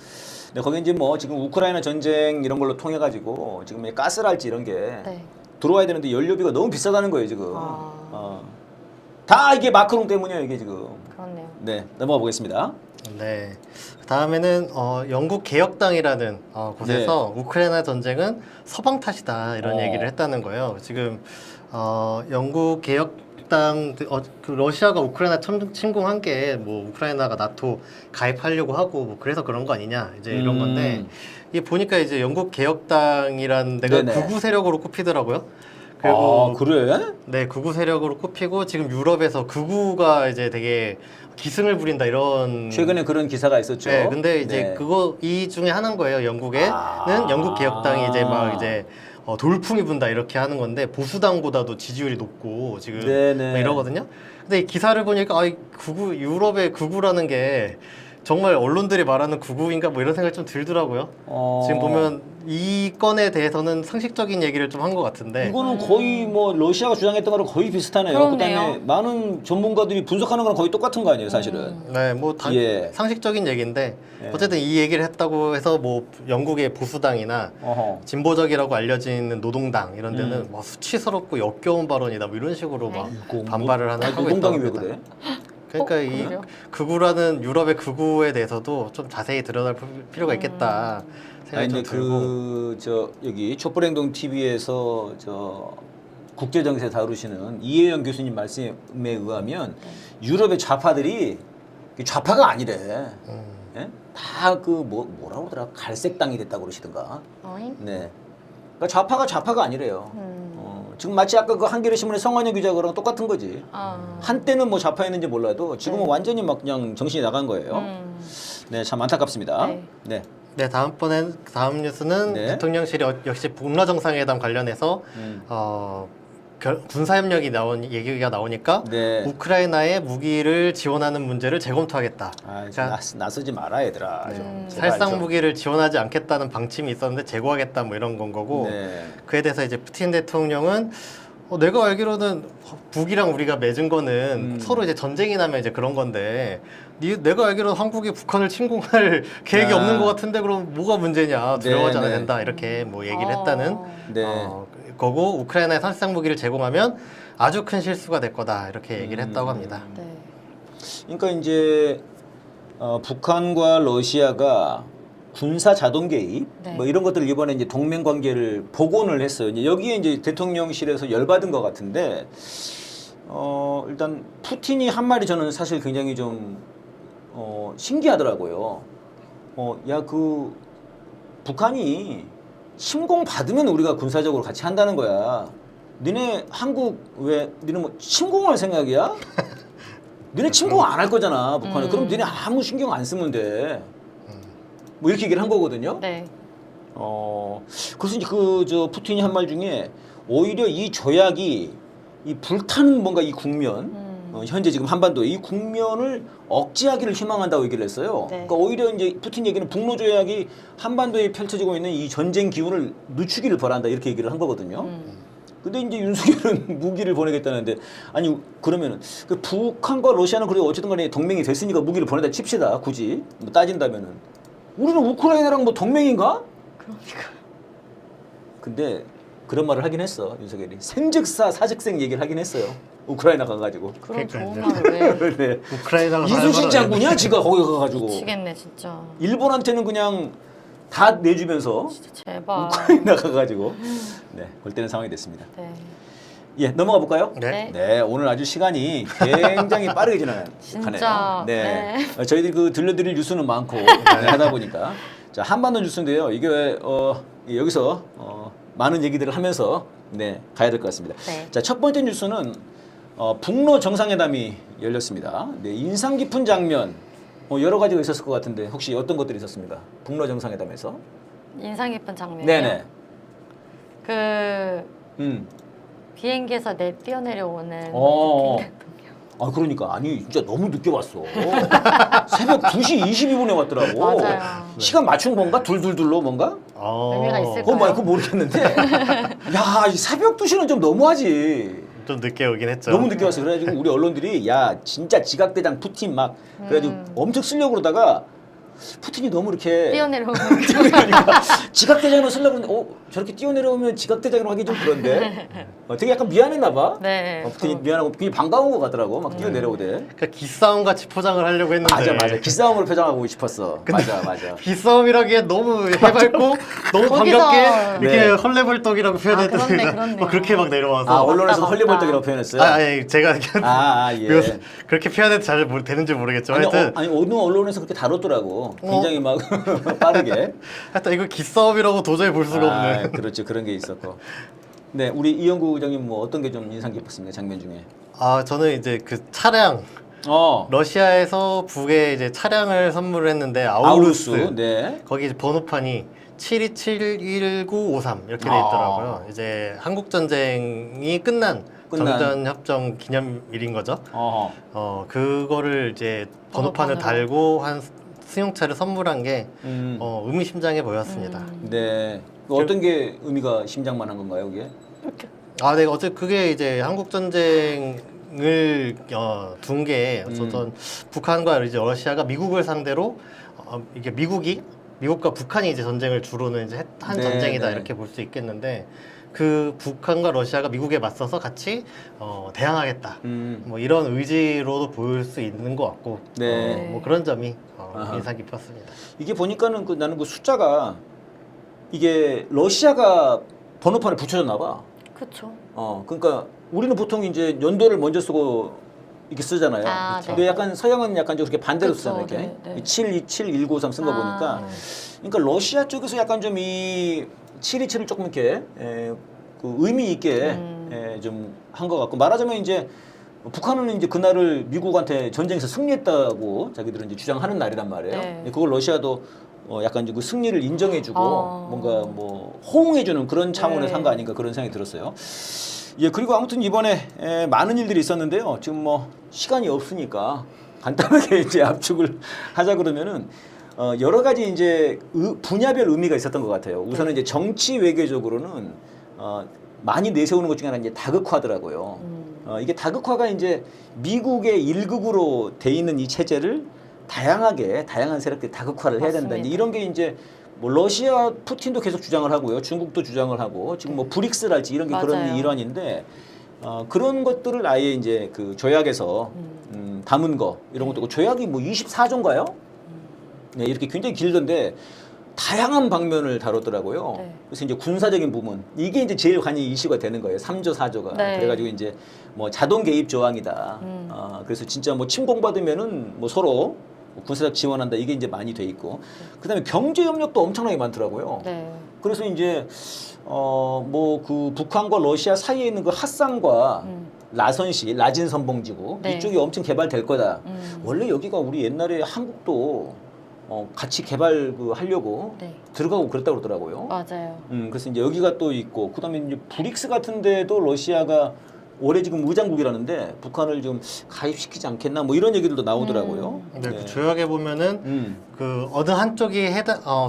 근데 거기 이제 뭐 지금 우크라이나 전쟁 이런 걸로 통해 가지고 지금 이 가스랄지 이런 게 네. 들어와야 되는데 연료비가 너무 비싸다는 거예요 지금. 아. 다 이게 마크롱 때문이에요 이게 지금. 그렇네요. 네 넘어가 보겠습니다. 네. 다음에는 영국 개혁당이라는 곳에서 우크라이나 전쟁은 서방 탓이다 이런 얘기를 했다는 거예요. 지금 영국 개혁당 그 러시아가 우크라이나 침공한 게 뭐 우크라이나가 나토 가입하려고 하고 뭐 그래서 그런 거 아니냐 이제 이런 건데 이 보니까 이제 영국 개혁당이라는 데가 네네. 극우 세력으로 꼽히더라고요. 아 그래? 네, 극우 세력으로 꼽히고 지금 유럽에서 극우가 이제 되게 기승을 부린다 이런 최근에 그런 기사가 있었죠. 네, 근데 이제 네. 그거 이 중에 하나인 거예요. 영국에는 아. 영국 개혁당이 이제 막 이제 돌풍이 분다 이렇게 하는 건데 보수당보다도 지지율이 높고 지금 네네. 막 이러거든요. 근데 이 기사를 보니까 극우 유럽의 극우라는 게 정말 언론들이 말하는 극우인가 뭐 이런 생각이 좀 들더라고요. 지금 보면 이 건에 대해서는 상식적인 얘기를 좀 한 것 같은데 이거는 거의 뭐 러시아가 주장했던 거랑 거의 비슷하네요. 그렇네요. 그다음에 많은 전문가들이 분석하는 거랑 거의 똑같은 거 아니에요, 사실은. 네, 뭐 예. 상식적인 얘기인데 예. 어쨌든 이 얘기를 했다고 해서 뭐 영국의 보수당이나 어허. 진보적이라고 알려지는 노동당 이런 데는 뭐 수치스럽고 역겨운 발언이다 뭐 이런 식으로 막 이거 반발을 하고 있다고 노동당이 왜 합니다. 그래? 그러니까 이 그래요? 극우라는 유럽의 극우에 대해서도 좀 자세히 들여다볼 필요가 있겠다 아니 생각이 이제 좀 들고 그저 여기 촛불행동 TV에서 저 국제정세 다루시는 이혜영 교수님 말씀에 의하면 유럽의 좌파들이 좌파가 아니래. 예? 다 그 뭐라고 그러더라 갈색 땅이 됐다고 그러시던가. 어잉? 네. 그러니까 좌파가 아니래요. 지금 마치 아까 그 한겨레 신문의 성환영 기자 그랑 똑같은 거지. 한때는 뭐 좌파였는지 몰라도 지금은 네. 완전히 막 그냥 정신이 나간 거예요. 네, 참 안타깝습니다. 네. 네. 네 다음 뉴스는 네. 대통령실이 역시 북러 정상회담 관련해서 군사협력이 얘기가 나오니까 네. 우크라이나에 무기를 지원하는 문제를 재검토하겠다. 아, 그러니까 나서지 마라 얘들아. 좀 제발 살상 좀. 무기를 지원하지 않겠다는 방침이 있었는데 제고하겠다 뭐 이런 건 거고 네. 그에 대해서 이제 푸틴 대통령은 내가 알기로는 북이랑 우리가 맺은 거는 서로 이제 전쟁이 나면 이제 그런 건데 내가 알기로는 한국이 북한을 침공할 계획이 아. 없는 것 같은데 그럼 뭐가 문제냐 두려워하지 네, 않아도 네. 된다 이렇게 뭐 얘기를 했다는 네. 거고 우크라이나에 살상 무기를 제공하면 아주 큰 실수가 될 거다 이렇게 얘기를 했다고 합니다. 네. 그러니까 이제 북한과 러시아가 군사 자동 개입 네. 뭐 이런 것들을 이번에 이제 동맹 관계를 복원을 했어요. 이제 여기에 이제 대통령실에서 열받은 것 같은데 일단 푸틴이 한 말이 저는 사실 굉장히 좀 신기하더라고요. 야 그 북한이 침공 받으면 우리가 군사적으로 같이 한다는 거야. 니네 한국 왜 니네 뭐 침공할 생각이야? 니네 침공 안 할 거잖아 북한에. 그럼 니네 아무 신경 안 쓰면 돼. 뭐 이렇게 얘기를 한 거거든요. 네. 그래서 이제 저 푸틴이 한 말 중에 오히려 이 조약이 이 불타는 뭔가 이 국면 현재 지금 한반도 이 국면을 억제하기를 희망한다고 얘기를 했어요. 네. 그러니까 오히려 이제 푸틴 얘기는 북로 조약이 한반도에 펼쳐지고 있는 이 전쟁 기운을 늦추기를 바란다 이렇게 얘기를 한 거거든요. 근데 이제 윤석열은 무기를 보내겠다는데 아니 그러면은 그 북한과 러시아는 그래도 어쨌든 간에 동맹이 됐으니까 무기를 보내다 칩시다. 굳이 뭐 따진다면은 우리는 우크라이나랑 뭐 동맹인가? 그러니까. 근데 그런 말을 하긴 했어 윤석열이 생즉사 사즉생 얘기를 하긴 했어요. 우크라이나 가가지고. 그런 좋은 그러니까요. 말을 왜? 네. 우크라이나가 이순신 장군이야 지가 거기 가가지고. 미치겠네 진짜. 일본한테는 그냥 다 내주면서 진짜 제발. 우크라이나 가가지고 네 골때리는 상황이 됐습니다. 네. 예 넘어가 볼까요? 네. 네, 오늘 아주 시간이 굉장히 빠르게 지나가네요. 진짜, 네. 저희들이 그 들려드릴 뉴스는 많고 하다 보니까 자, 한반도 뉴스인데요. 이게 여기서 많은 얘기들을 하면서 가야 될 것 같습니다. 네. 자, 첫 번째 뉴스는 북러 정상회담이 열렸습니다. 네, 인상 깊은 장면 여러 가지가 있었을 것 같은데 혹시 어떤 것들이 있었습니까? 북러 정상회담에서? 인상 깊은 장면이요. 네네. 그 음. 비행기에서 뛰어내려오는 어. 푸틴 대통령. 아 그러니까 아니 진짜 너무 늦게 왔어. 새벽 2시 22분에 왔더라고. 맞아요. 시간 맞춘 건가? 둘둘둘로 뭔가? 의미가 있을까요? 그거 모르겠는데. 야, 이 새벽 2시는 좀 너무하지. 좀 늦게 오긴 했죠. 너무 늦게 왔어. 그래가지고 우리 언론들이 야 진짜 지각대장 푸틴 막 그래가지고 엄청 쓰려고 그러다가 푸틴이 너무 이렇게 뛰어내려오는 그러니까 지각대장으로 쓰려고 그러는데 저렇게 뛰어내려오면 지각대장으로 하기 좀 그런데 되게 약간 미안했나 봐. 네. 푸틴이 미안하고 굉장히 반가운 것 같더라고. 막 뛰어내려오대. 그러니까 기싸움 같이 포장을 하려고 했는데. 맞아. 기싸움으로 표정하고 싶었어. 맞아. 기싸움이라기엔 너무 해맑고 너무 거기서- 반갑게 이렇게 네. 헐레벌떡이라고 표현했더니 그렇네. 막 그렇게 막 내려와서. 아 언론에서 맞다. 헐리벌떡이라고 표현했어요. 아니 제가 예. 묘사- 그렇게 표현해도 잘 되는지 모르겠지만 하여튼 아니 어느 언론에서 그렇게 다뤘더라고. 굉장히 막 빠르게. 하여튼 이거 기싸움이라고 도저히 볼 수가 없는. 그렇죠. 그런 게 있었고. 네, 우리 이영구 의장님 뭐 어떤 게 좀 인상 깊었습니까? 장면 중에. 아 저는 이제 그 차량 러시아에서 북에 이제 차량을 선물을 했는데 아우루스. 네. 거기 이제 번호판이 7271953 이렇게 돼 있더라고요. 이제 한국 전쟁이 끝난 정전 협정 기념일인 거죠. 그거를 이제 번호판을 번호판으로. 달고 한 승용차를 선물한 게 의미심장해 보였습니다. 네. 어떤 게 의미가 심장만한 건가요, 이게? 아, 네, 어제 그게 이제 한국 전쟁을 둔 게 어떤 북한과 이제 러시아가 미국을 상대로 이게 미국과 북한이 이제 전쟁을 주로는 이제 한 네, 전쟁이다 네. 이렇게 볼 수 있겠는데 그 북한과 러시아가 미국에 맞서서 같이 대항하겠다. 뭐 이런 의지로도 보일 수 있는 것 같고 네. 뭐 그런 점이 아하. 인상 깊었습니다. 이게 보니까는 나는 그 숫자가 이게 러시아가 번호판에 붙여졌나 봐. 그렇죠. 그러니까 우리는 보통 이제 연도를 먼저 쓰고 이렇게 쓰잖아요. 아, 근데 네. 약간 서양은 약간 좀 그렇게 반대로 그쵸, 쓰잖아요. 이렇게 네. 7271953 쓴 거 보니까. 그러니까 러시아 쪽에서 약간 좀 이 727을 조금 이렇게 그 의미 있게 좀 한 것 같고 말하자면 이제 북한은 이제 그날을 미국한테 전쟁에서 승리했다고 자기들은 이제 주장하는 날이란 말이에요. 네. 근데 그걸 러시아도 약간 이제 그 승리를 인정해주고 뭔가 뭐 호응해주는 그런 차원에서 한 거 아닌가 그런 생각이 들었어요. 예, 그리고 아무튼 이번에 많은 일들이 있었는데요. 지금 뭐 시간이 없으니까 간단하게 이제 압축을 하자 그러면은 여러 가지 이제 분야별 의미가 있었던 것 같아요. 우선은 이제 정치 외교적으로는 많이 내세우는 것 중에 하나는 이제 다극화더라고요. 이게 다극화가 이제 미국의 일극으로 돼 있는 이 체제를 다양한 세력들이 다극화를 해야 된다. 이제 이런 게 이제 뭐 러시아 푸틴도 계속 주장을 하고요. 중국도 주장을 하고 지금 뭐 브릭스랄지 이런 게 맞아요. 그런 일환인데 그런 것들을 아예 이제 그 조약에서 담은 거 이런 것도 있고 조약이 뭐 24조인가요? 네, 이렇게 굉장히 길던데 다양한 방면을 다뤘더라고요. 네. 그래서 이제 군사적인 부분 이게 이제 제일 관이 이슈가 되는 거예요. 3조 4조가 네. 그래가지고 이제 뭐 자동 개입 조항이다. 그래서 진짜 뭐 침공받으면은 뭐 서로 군사적 지원한다 이게 이제 많이 돼 있고 그다음에 경제 협력도 엄청나게 많더라고요. 네. 그래서 이제 뭐 그 북한과 러시아 사이에 있는 그 핫산과 라선시 라진 선봉지구 네. 이쪽이 엄청 개발될 거다. 원래 여기가 우리 옛날에 한국도 같이 개발 하려고 네. 들어가고 그랬다고 그러더라고요. 맞아요. 그래서 이제 여기가 또 있고 그다음에 이제 브릭스 같은 데도 러시아가 올해 지금 의장국이라는데 북한을 좀 가입시키지 않겠나 뭐 이런 얘기들도 나오더라고요. 근데 그 조약에 보면은 그 어느 한쪽이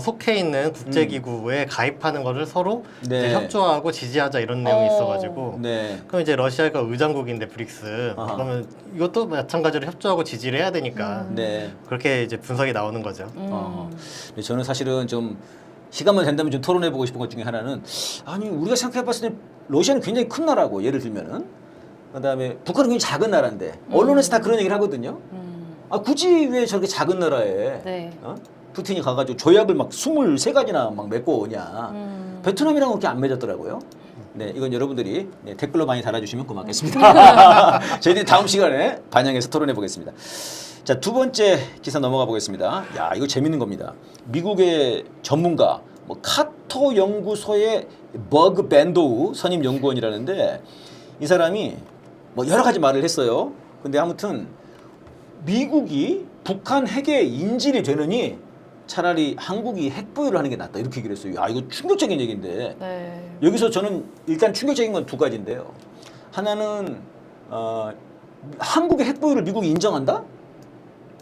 속해 있는 국제기구에 가입하는 것을 서로 네. 이제 협조하고 지지하자 이런 내용이 있어가지고 네. 그럼 이제 러시아가 의장국인데 브릭스 아하. 그러면 이것도 마찬가지로 협조하고 지지를 해야 되니까 네. 그렇게 이제 분석이 나오는 거죠. 근데 저는 사실은 좀 시간만 된다면 좀 토론해보고 싶은 것 중에 하나는 아니 우리가 생각해봤을 때 러시아는 굉장히 큰 나라고 예를 들면은 그다음에 북한은 굉장히 작은 나라인데 언론에서 다 그런 얘기를 하거든요. 굳이 왜 저렇게 작은 나라에 네. 푸틴이 가가지고 조약을 막 23가지나 막 맺고 오냐. 베트남이랑 그렇게 안 맺었더라고요. 네, 이건 여러분들이 네, 댓글로 많이 달아주시면 고맙겠습니다. 저희들이 다음 시간에 반영해서 토론해 보겠습니다. 자, 두 번째 기사 넘어가 보겠습니다. 야, 이거 재밌는 겁니다. 미국의 전문가, 뭐 카터 연구소의 버그 밴도우 선임 연구원이라는데 이 사람이 뭐 여러 가지 말을 했어요. 근데 아무튼 미국이 북한 핵에 인질이 되느니 차라리 한국이 핵 보유를 하는 게 낫다 이렇게 얘기를 했어요. 야, 이거 충격적인 얘기인데 네. 여기서 저는 일단 충격적인 건 두 가지인데요. 하나는 한국의 핵 보유를 미국이 인정한다?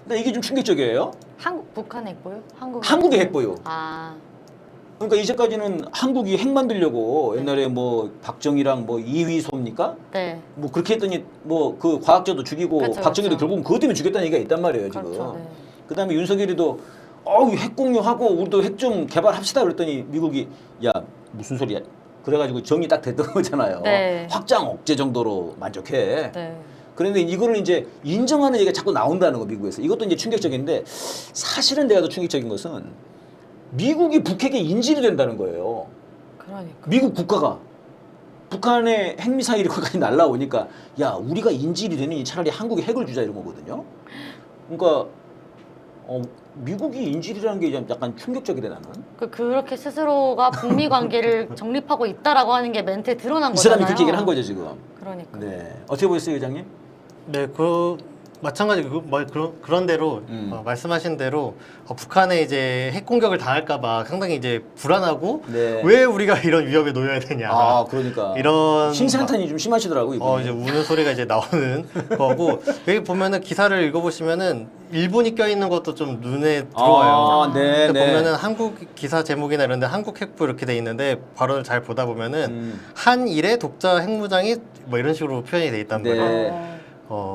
근데 이게 좀 충격적이에요. 북한 핵 보유? 한국의 핵 보유. 아, 그러니까 이제까지는 한국이 핵 만들려고 옛날에 뭐 박정희랑 뭐 이휘소입니까? 네. 뭐 그렇게 했더니 뭐 그 과학자도 죽이고 그쵸, 박정희도 그쵸. 결국은 그것 때문에 죽였다는 얘기가 있단 말이에요 지금. 그렇죠. 네. 그다음에 윤석열이도 핵 공유하고 우리도 핵 좀 개발합시다 그랬더니 미국이 야 무슨 소리야? 그래가지고 정이 딱 됐던 거잖아요. 네. 확장 억제 정도로 만족해. 네. 그런데 이거를 이제 인정하는 얘기가 자꾸 나온다는 거 미국에서. 이것도 이제 충격적인데 사실은 내가 더 충격적인 것은 미국이 북핵에 인질이 된다는 거예요. 그러니까. 미국 국가가 북한의 핵미사일이 거기까지 날라오니까 야 우리가 인질이 되니 차라리 한국에 핵을 주자 이런 거거든요. 그러니까 미국이 인질이라는 게 약간 충격적이래 나는. 그렇게 스스로가 북미 관계를 정립하고 있다라고 하는 게 멘트에 드러난 이 거잖아요. 사람이 그렇게 얘기를 한 거죠 지금. 그러니까. 네. 어떻게 보셨어요 회장님? 네, 마찬가지 그런 대로 말씀하신 대로 북한에 이제 핵 공격을 당할까봐 상당히 이제 불안하고 네. 왜 우리가 이런 위협에 놓여야 되냐. 아 그러니까 이런 신세한탄이 좀 심하시더라고 이분이. 이제 우는 소리가 이제 나오는 거고 여기 보면은 기사를 읽어보시면은 일본이 껴있는 것도 좀 눈에 들어와요. 아, 네, 근데 네. 보면은 한국 기사 제목이나 이런데 한국 핵부 이렇게 돼 있는데 발언을 잘 보다 보면은 한일의 독자 핵무장이 뭐 이런 식으로 표현이 돼 있단 네. 말이에요.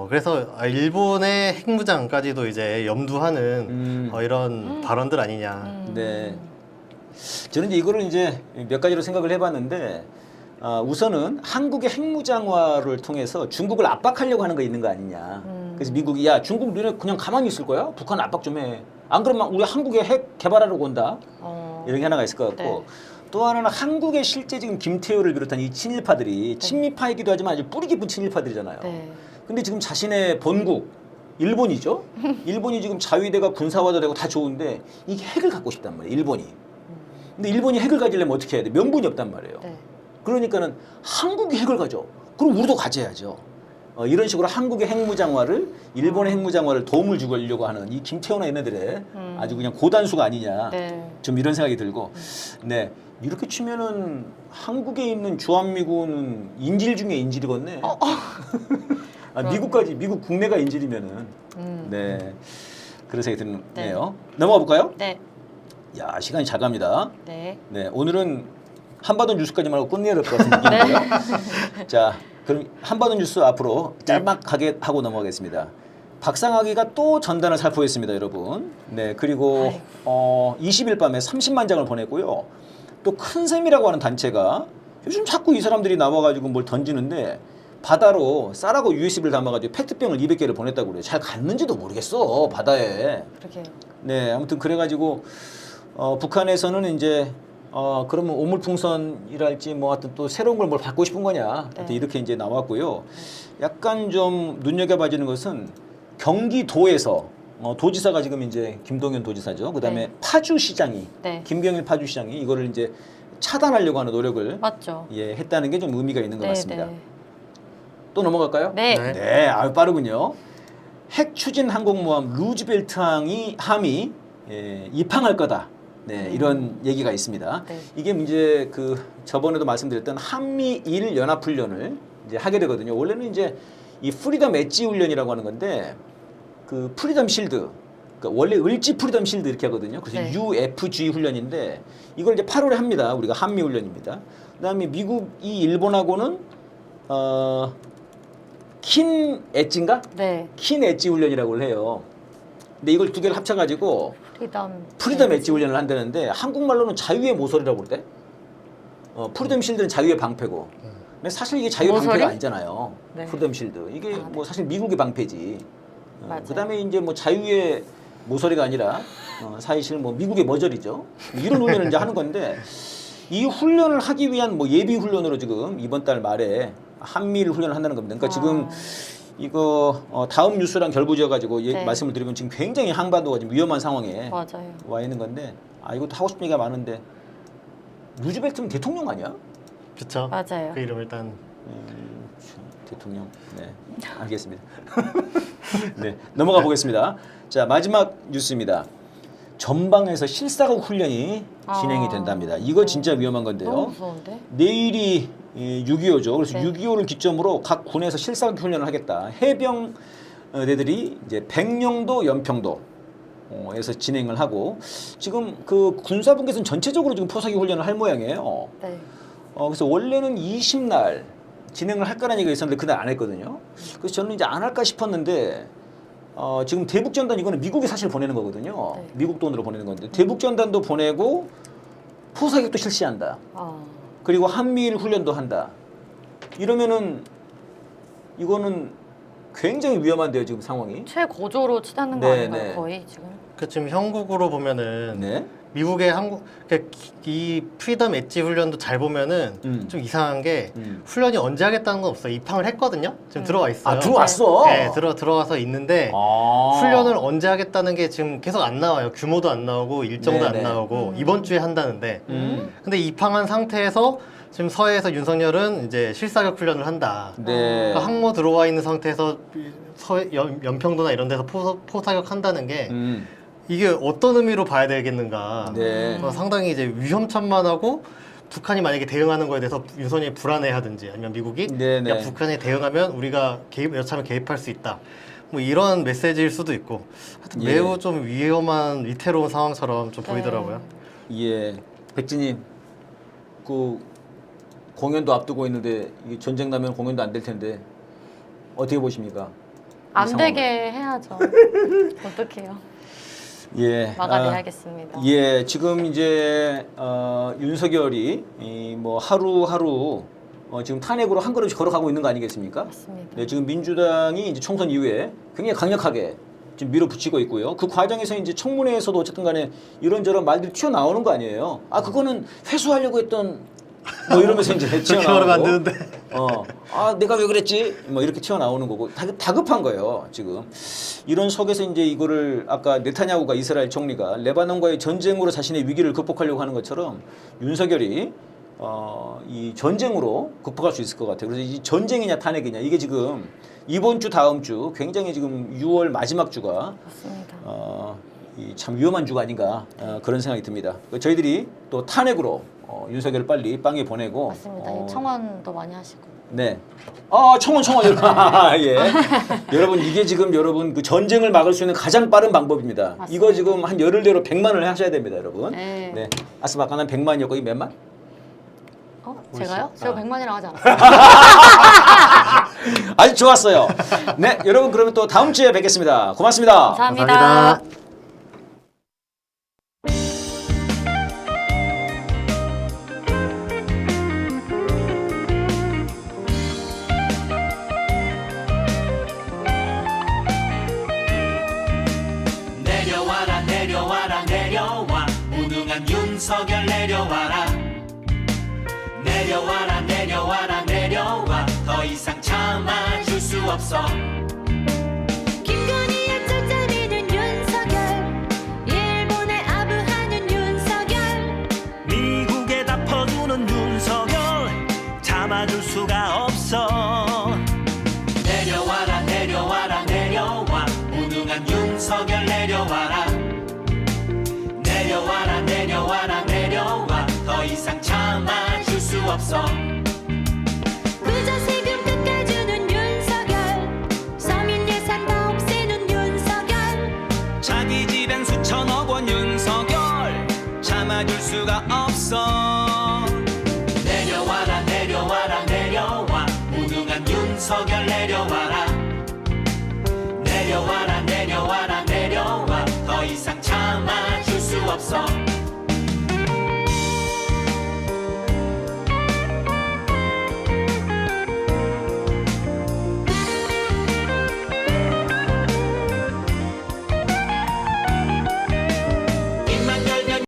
그래서 일본의 핵무장까지도 이제 염두하는 이런 발언들 아니냐. 네. 저는 이제 이거를 이제 몇 가지로 생각을 해봤는데 우선은 한국의 핵무장화를 통해서 중국을 압박하려고 하는 거 있는 거 아니냐. 그래서 미국이 야 중국 너네 그냥 가만히 있을 거야? 북한 압박 좀 해. 안 그러면 우리 한국에 핵 개발하려고 온다. 이런 게 하나가 있을 것 같고 네. 또 하나는 한국의 실제 지금 김태효를 비롯한 이 친일파들이 친미파이기도 하지만 아주 뿌리 깊은 친일파들이잖아요. 네. 근데 지금 자신의 본국 일본이죠. 일본이 지금 자위대가 군사화도 되고 다 좋은데 이게 핵을 갖고 싶단 말이에요. 일본이. 근데 일본이 핵을 가지려면 어떻게 해야 돼? 명분이 없단 말이에요. 네. 그러니까는 한국이 핵을 가져. 그럼 우리도 가져야죠. 이런 식으로 한국의 핵무장화를 일본의 핵무장화를 도움을 주려고 하는 이 김태호나 얘네들의 아주 그냥 고단수가 아니냐. 네. 좀 이런 생각이 들고. 네. 이렇게 치면은 한국에 있는 주한미군은 인질 중에 인질이겠네. 미국 국내가 인질이면은. 네. 그런 생각이 드네요. 넘어가 볼까요? 네. 야, 시간이 잘 갑니다. 네. 네. 오늘은 한바돈 뉴스까지 말고 끝내야 될 것 같은 느낌인데요. 자, 그럼 한바돈 뉴스 앞으로 짤막하게 하고 넘어가겠습니다. 박상학이가 또 전단을 살포했습니다, 여러분. 네, 그리고 20일 밤에 30만 장을 보냈고요. 또 큰샘이라고 하는 단체가 요즘 자꾸 이 사람들이 나와가지고 뭘 던지는데 바다로 쌀하고 USB를 담아가지고 페트병을 200개를 보냈다고 그래요. 잘 갔는지도 모르겠어, 바다에. 그러게요. 네, 아무튼 그래가지고 북한에서는 이제 그러면 오물풍선이랄지 뭐 하여튼 또 새로운 걸 뭘 받고 싶은 거냐. 하여튼 네. 이렇게 이제 나왔고요. 약간 좀 눈여겨봐지는 것은 경기도에서 도지사가 지금 이제 김동연 도지사죠. 그다음에 네. 파주시장이 네. 김경일 파주시장이 이거를 이제 차단하려고 하는 노력을 맞죠. 했다는 게 좀 의미가 있는 것 같습니다. 네. 또 넘어갈까요? 네. 네. 네, 아유 빠르군요. 핵 추진 항공모함 루즈벨트 함이 입항할 거다. 네, 이런 얘기가 있습니다. 네. 이게 이제 그 저번에도 말씀드렸던 한미일 연합 훈련을 이제 하게 되거든요. 원래는 이제 이 프리덤 엣지 훈련이라고 하는 건데 그 프리덤 실드, 그러니까 원래 을지 프리덤 실드 이렇게 하거든요. 그래서 네. UFG 훈련인데 이걸 이제 8월에 합니다. 우리가 한미 훈련입니다. 그다음에 미국이 일본하고는 킨 엣지인가? 네. 킨 엣지 훈련이라고 해요. 근데 이걸 두 개를 합쳐가지고 프리덤 엣지 훈련을 한다는데 한국말로는 자유의 모서리라고 그러대. 프리덤 실드는 자유의 방패고. 근데 사실 이게 자유의 모서리? 방패가 아니잖아요. 네. 프리덤 실드. 이게 네. 뭐 사실 미국의 방패지. 맞아요. 그다음에 이제 뭐 자유의 모서리가 아니라 사실 뭐 미국의 머저리죠. 이런 훈련을 이제 하는 건데 이 훈련을 하기 위한 뭐 예비 훈련으로 지금 이번 달 말에 한미일 훈련을 한다는 겁니다. 그러니까 지금 이거 다음 뉴스랑 결부지어 가지고 네. 말씀을 드리면 지금 굉장히 한반도가 지금 위험한 상황에 맞아요. 와 있는 건데 이것도 하고 싶은 얘기가 많은데 루즈벨트는 대통령 아니야? 그쵸? 맞아요. 그 이름 일단 대통령. 네, 알겠습니다. 네, 넘어가 보겠습니다. 자, 마지막 뉴스입니다. 전방에서 실사격 훈련이 진행이 된답니다. 이거 진짜 위험한 건데요. 너무 무서운데? 내일이 6.25죠. 그래서 네. 6.25를 기점으로 각 군에서 실사격 훈련을 하겠다. 해병대들이 이제 백령도, 연평도에서 진행을 하고 지금 그 군사분계선 전체적으로 지금 포사기 훈련을 할 모양이에요. 네. 그래서 원래는 20날 진행을 할 거라는 얘기가 있었는데 그날 안 했거든요. 그래서 저는 이제 안 할까 싶었는데 지금 대북전단 이거는 미국이 사실 보내는 거거든요. 네. 미국 돈으로 보내는 건데 대북전단도 보내고 포사격도 실시한다. 그리고 한미일 훈련도 한다. 이러면은 이거는 굉장히 위험한데요, 지금 상황이. 최고조로 치닫는 거 네, 아닌가요? 네. 거의 지금. 그 지금 형국으로 보면은 네. 미국의 그러니까 이 프리덤 엣지 훈련도 잘 보면은 좀 이상한 게 훈련이 언제 하겠다는 건 없어요. 입항을 했거든요. 지금 들어와 있어요. 아, 들어왔어. 네, 들어가서 있는데 훈련을 언제 하겠다는 게 지금 계속 안 나와요. 규모도 안 나오고 일정도 네네. 안 나오고 이번 주에 한다는데. 근데 입항한 상태에서 지금 서해에서 윤석열은 이제 실사격 훈련을 한다. 네. 그러니까 항모 들어와 있는 상태에서 연평도나 이런 데서 포사격 한다는 게 이게 어떤 의미로 봐야 되겠는가. 네. 상당히 이제 위험천만하고 북한이 만약에 대응하는 거에 대해서 윤석열이 불안해하든지 아니면 미국이 네네. 야 북한이 대응하면 우리가 여차하면 개입할 수 있다. 뭐 이런 메시지일 수도 있고 하여튼 예. 매우 좀 위태로운 상황처럼 좀 보이더라고요. 예, 백진님, 그 공연도 앞두고 있는데 이게 전쟁 나면 공연도 안 될 텐데 어떻게 보십니까? 안 상황을. 되게 해야죠. 어떡해요? 예, 막아내야겠습니다. 예, 지금 이제 윤석열이 뭐 하루하루 지금 탄핵으로 한 걸음씩 걸어가고 있는 거 아니겠습니까? 맞습니다. 네, 지금 민주당이 이제 총선 이후에 굉장히 강력하게 지금 밀어붙이고 있고요. 그 과정에서 이제 청문회에서도 어쨌든 간에 이런저런 말들이 튀어나오는 거 아니에요. 그거는 회수하려고 했던 뭐 이러면서 이제 그렇게 말하면 안 튀어나오고. 되는데. 내가 왜 그랬지? 뭐 이렇게 튀어나오는 거고 다급한 거예요, 지금. 이런 속에서 이제 이거를 아까 네타냐후가 이스라엘 총리가 레바논과의 전쟁으로 자신의 위기를 극복하려고 하는 것처럼 윤석열이 이 전쟁으로 극복할 수 있을 것 같아요. 그래서 이 전쟁이냐 탄핵이냐 이게 지금 이번 주 다음 주 굉장히 지금 6월 마지막 주가 맞습니다. 참 위험한 주가 아닌가 그런 생각이 듭니다. 저희들이 또 탄핵으로 윤석열을 빨리 빵에 보내고 맞습니다. 청원도 많이 하시고. 네. 청원 여러분. 예. 여러분 이게 지금 여러분 그 전쟁을 막을 수 있는 가장 빠른 방법입니다. 맞습니다. 이거 지금 한 열흘대로 100만을 하셔야 됩니다, 여러분. 네. 네. 아스바카는 한 100만이었고 이 몇만? 제가요? 아. 제가 100만이라고 하지 않았어요. 아주 좋았어요. 네, 여러분 그러면 또 다음 주에 뵙겠습니다. 고맙습니다. 감사합니다. 감사합니다. 내려와라 내려와라 내려와 무능한 윤석열 내려와라 내려와라 내려와라 내려와 더 이상 참아줄 수 없어 김건희의 쩔쩔이는 윤석열 일본에 아부하는 윤석열 미국에 다 퍼주는 윤석열 참아줄 수가 없어 내려와라 내려와라 내려와 무능한 윤석열 내려와라 내려와라 내려와라 내려와 더 이상 참아줄 수 없어 그저 세금 깎아주는 윤석열 서민 예산 다 없애는 윤석열 자기 집엔 수천억 원 윤석열 참아줄 수가 없어 내려와라 내려와라 내려와 무능한 윤석열 내려와라 내려와라 내려와라 내려와 더 이상 참아줄 수 없어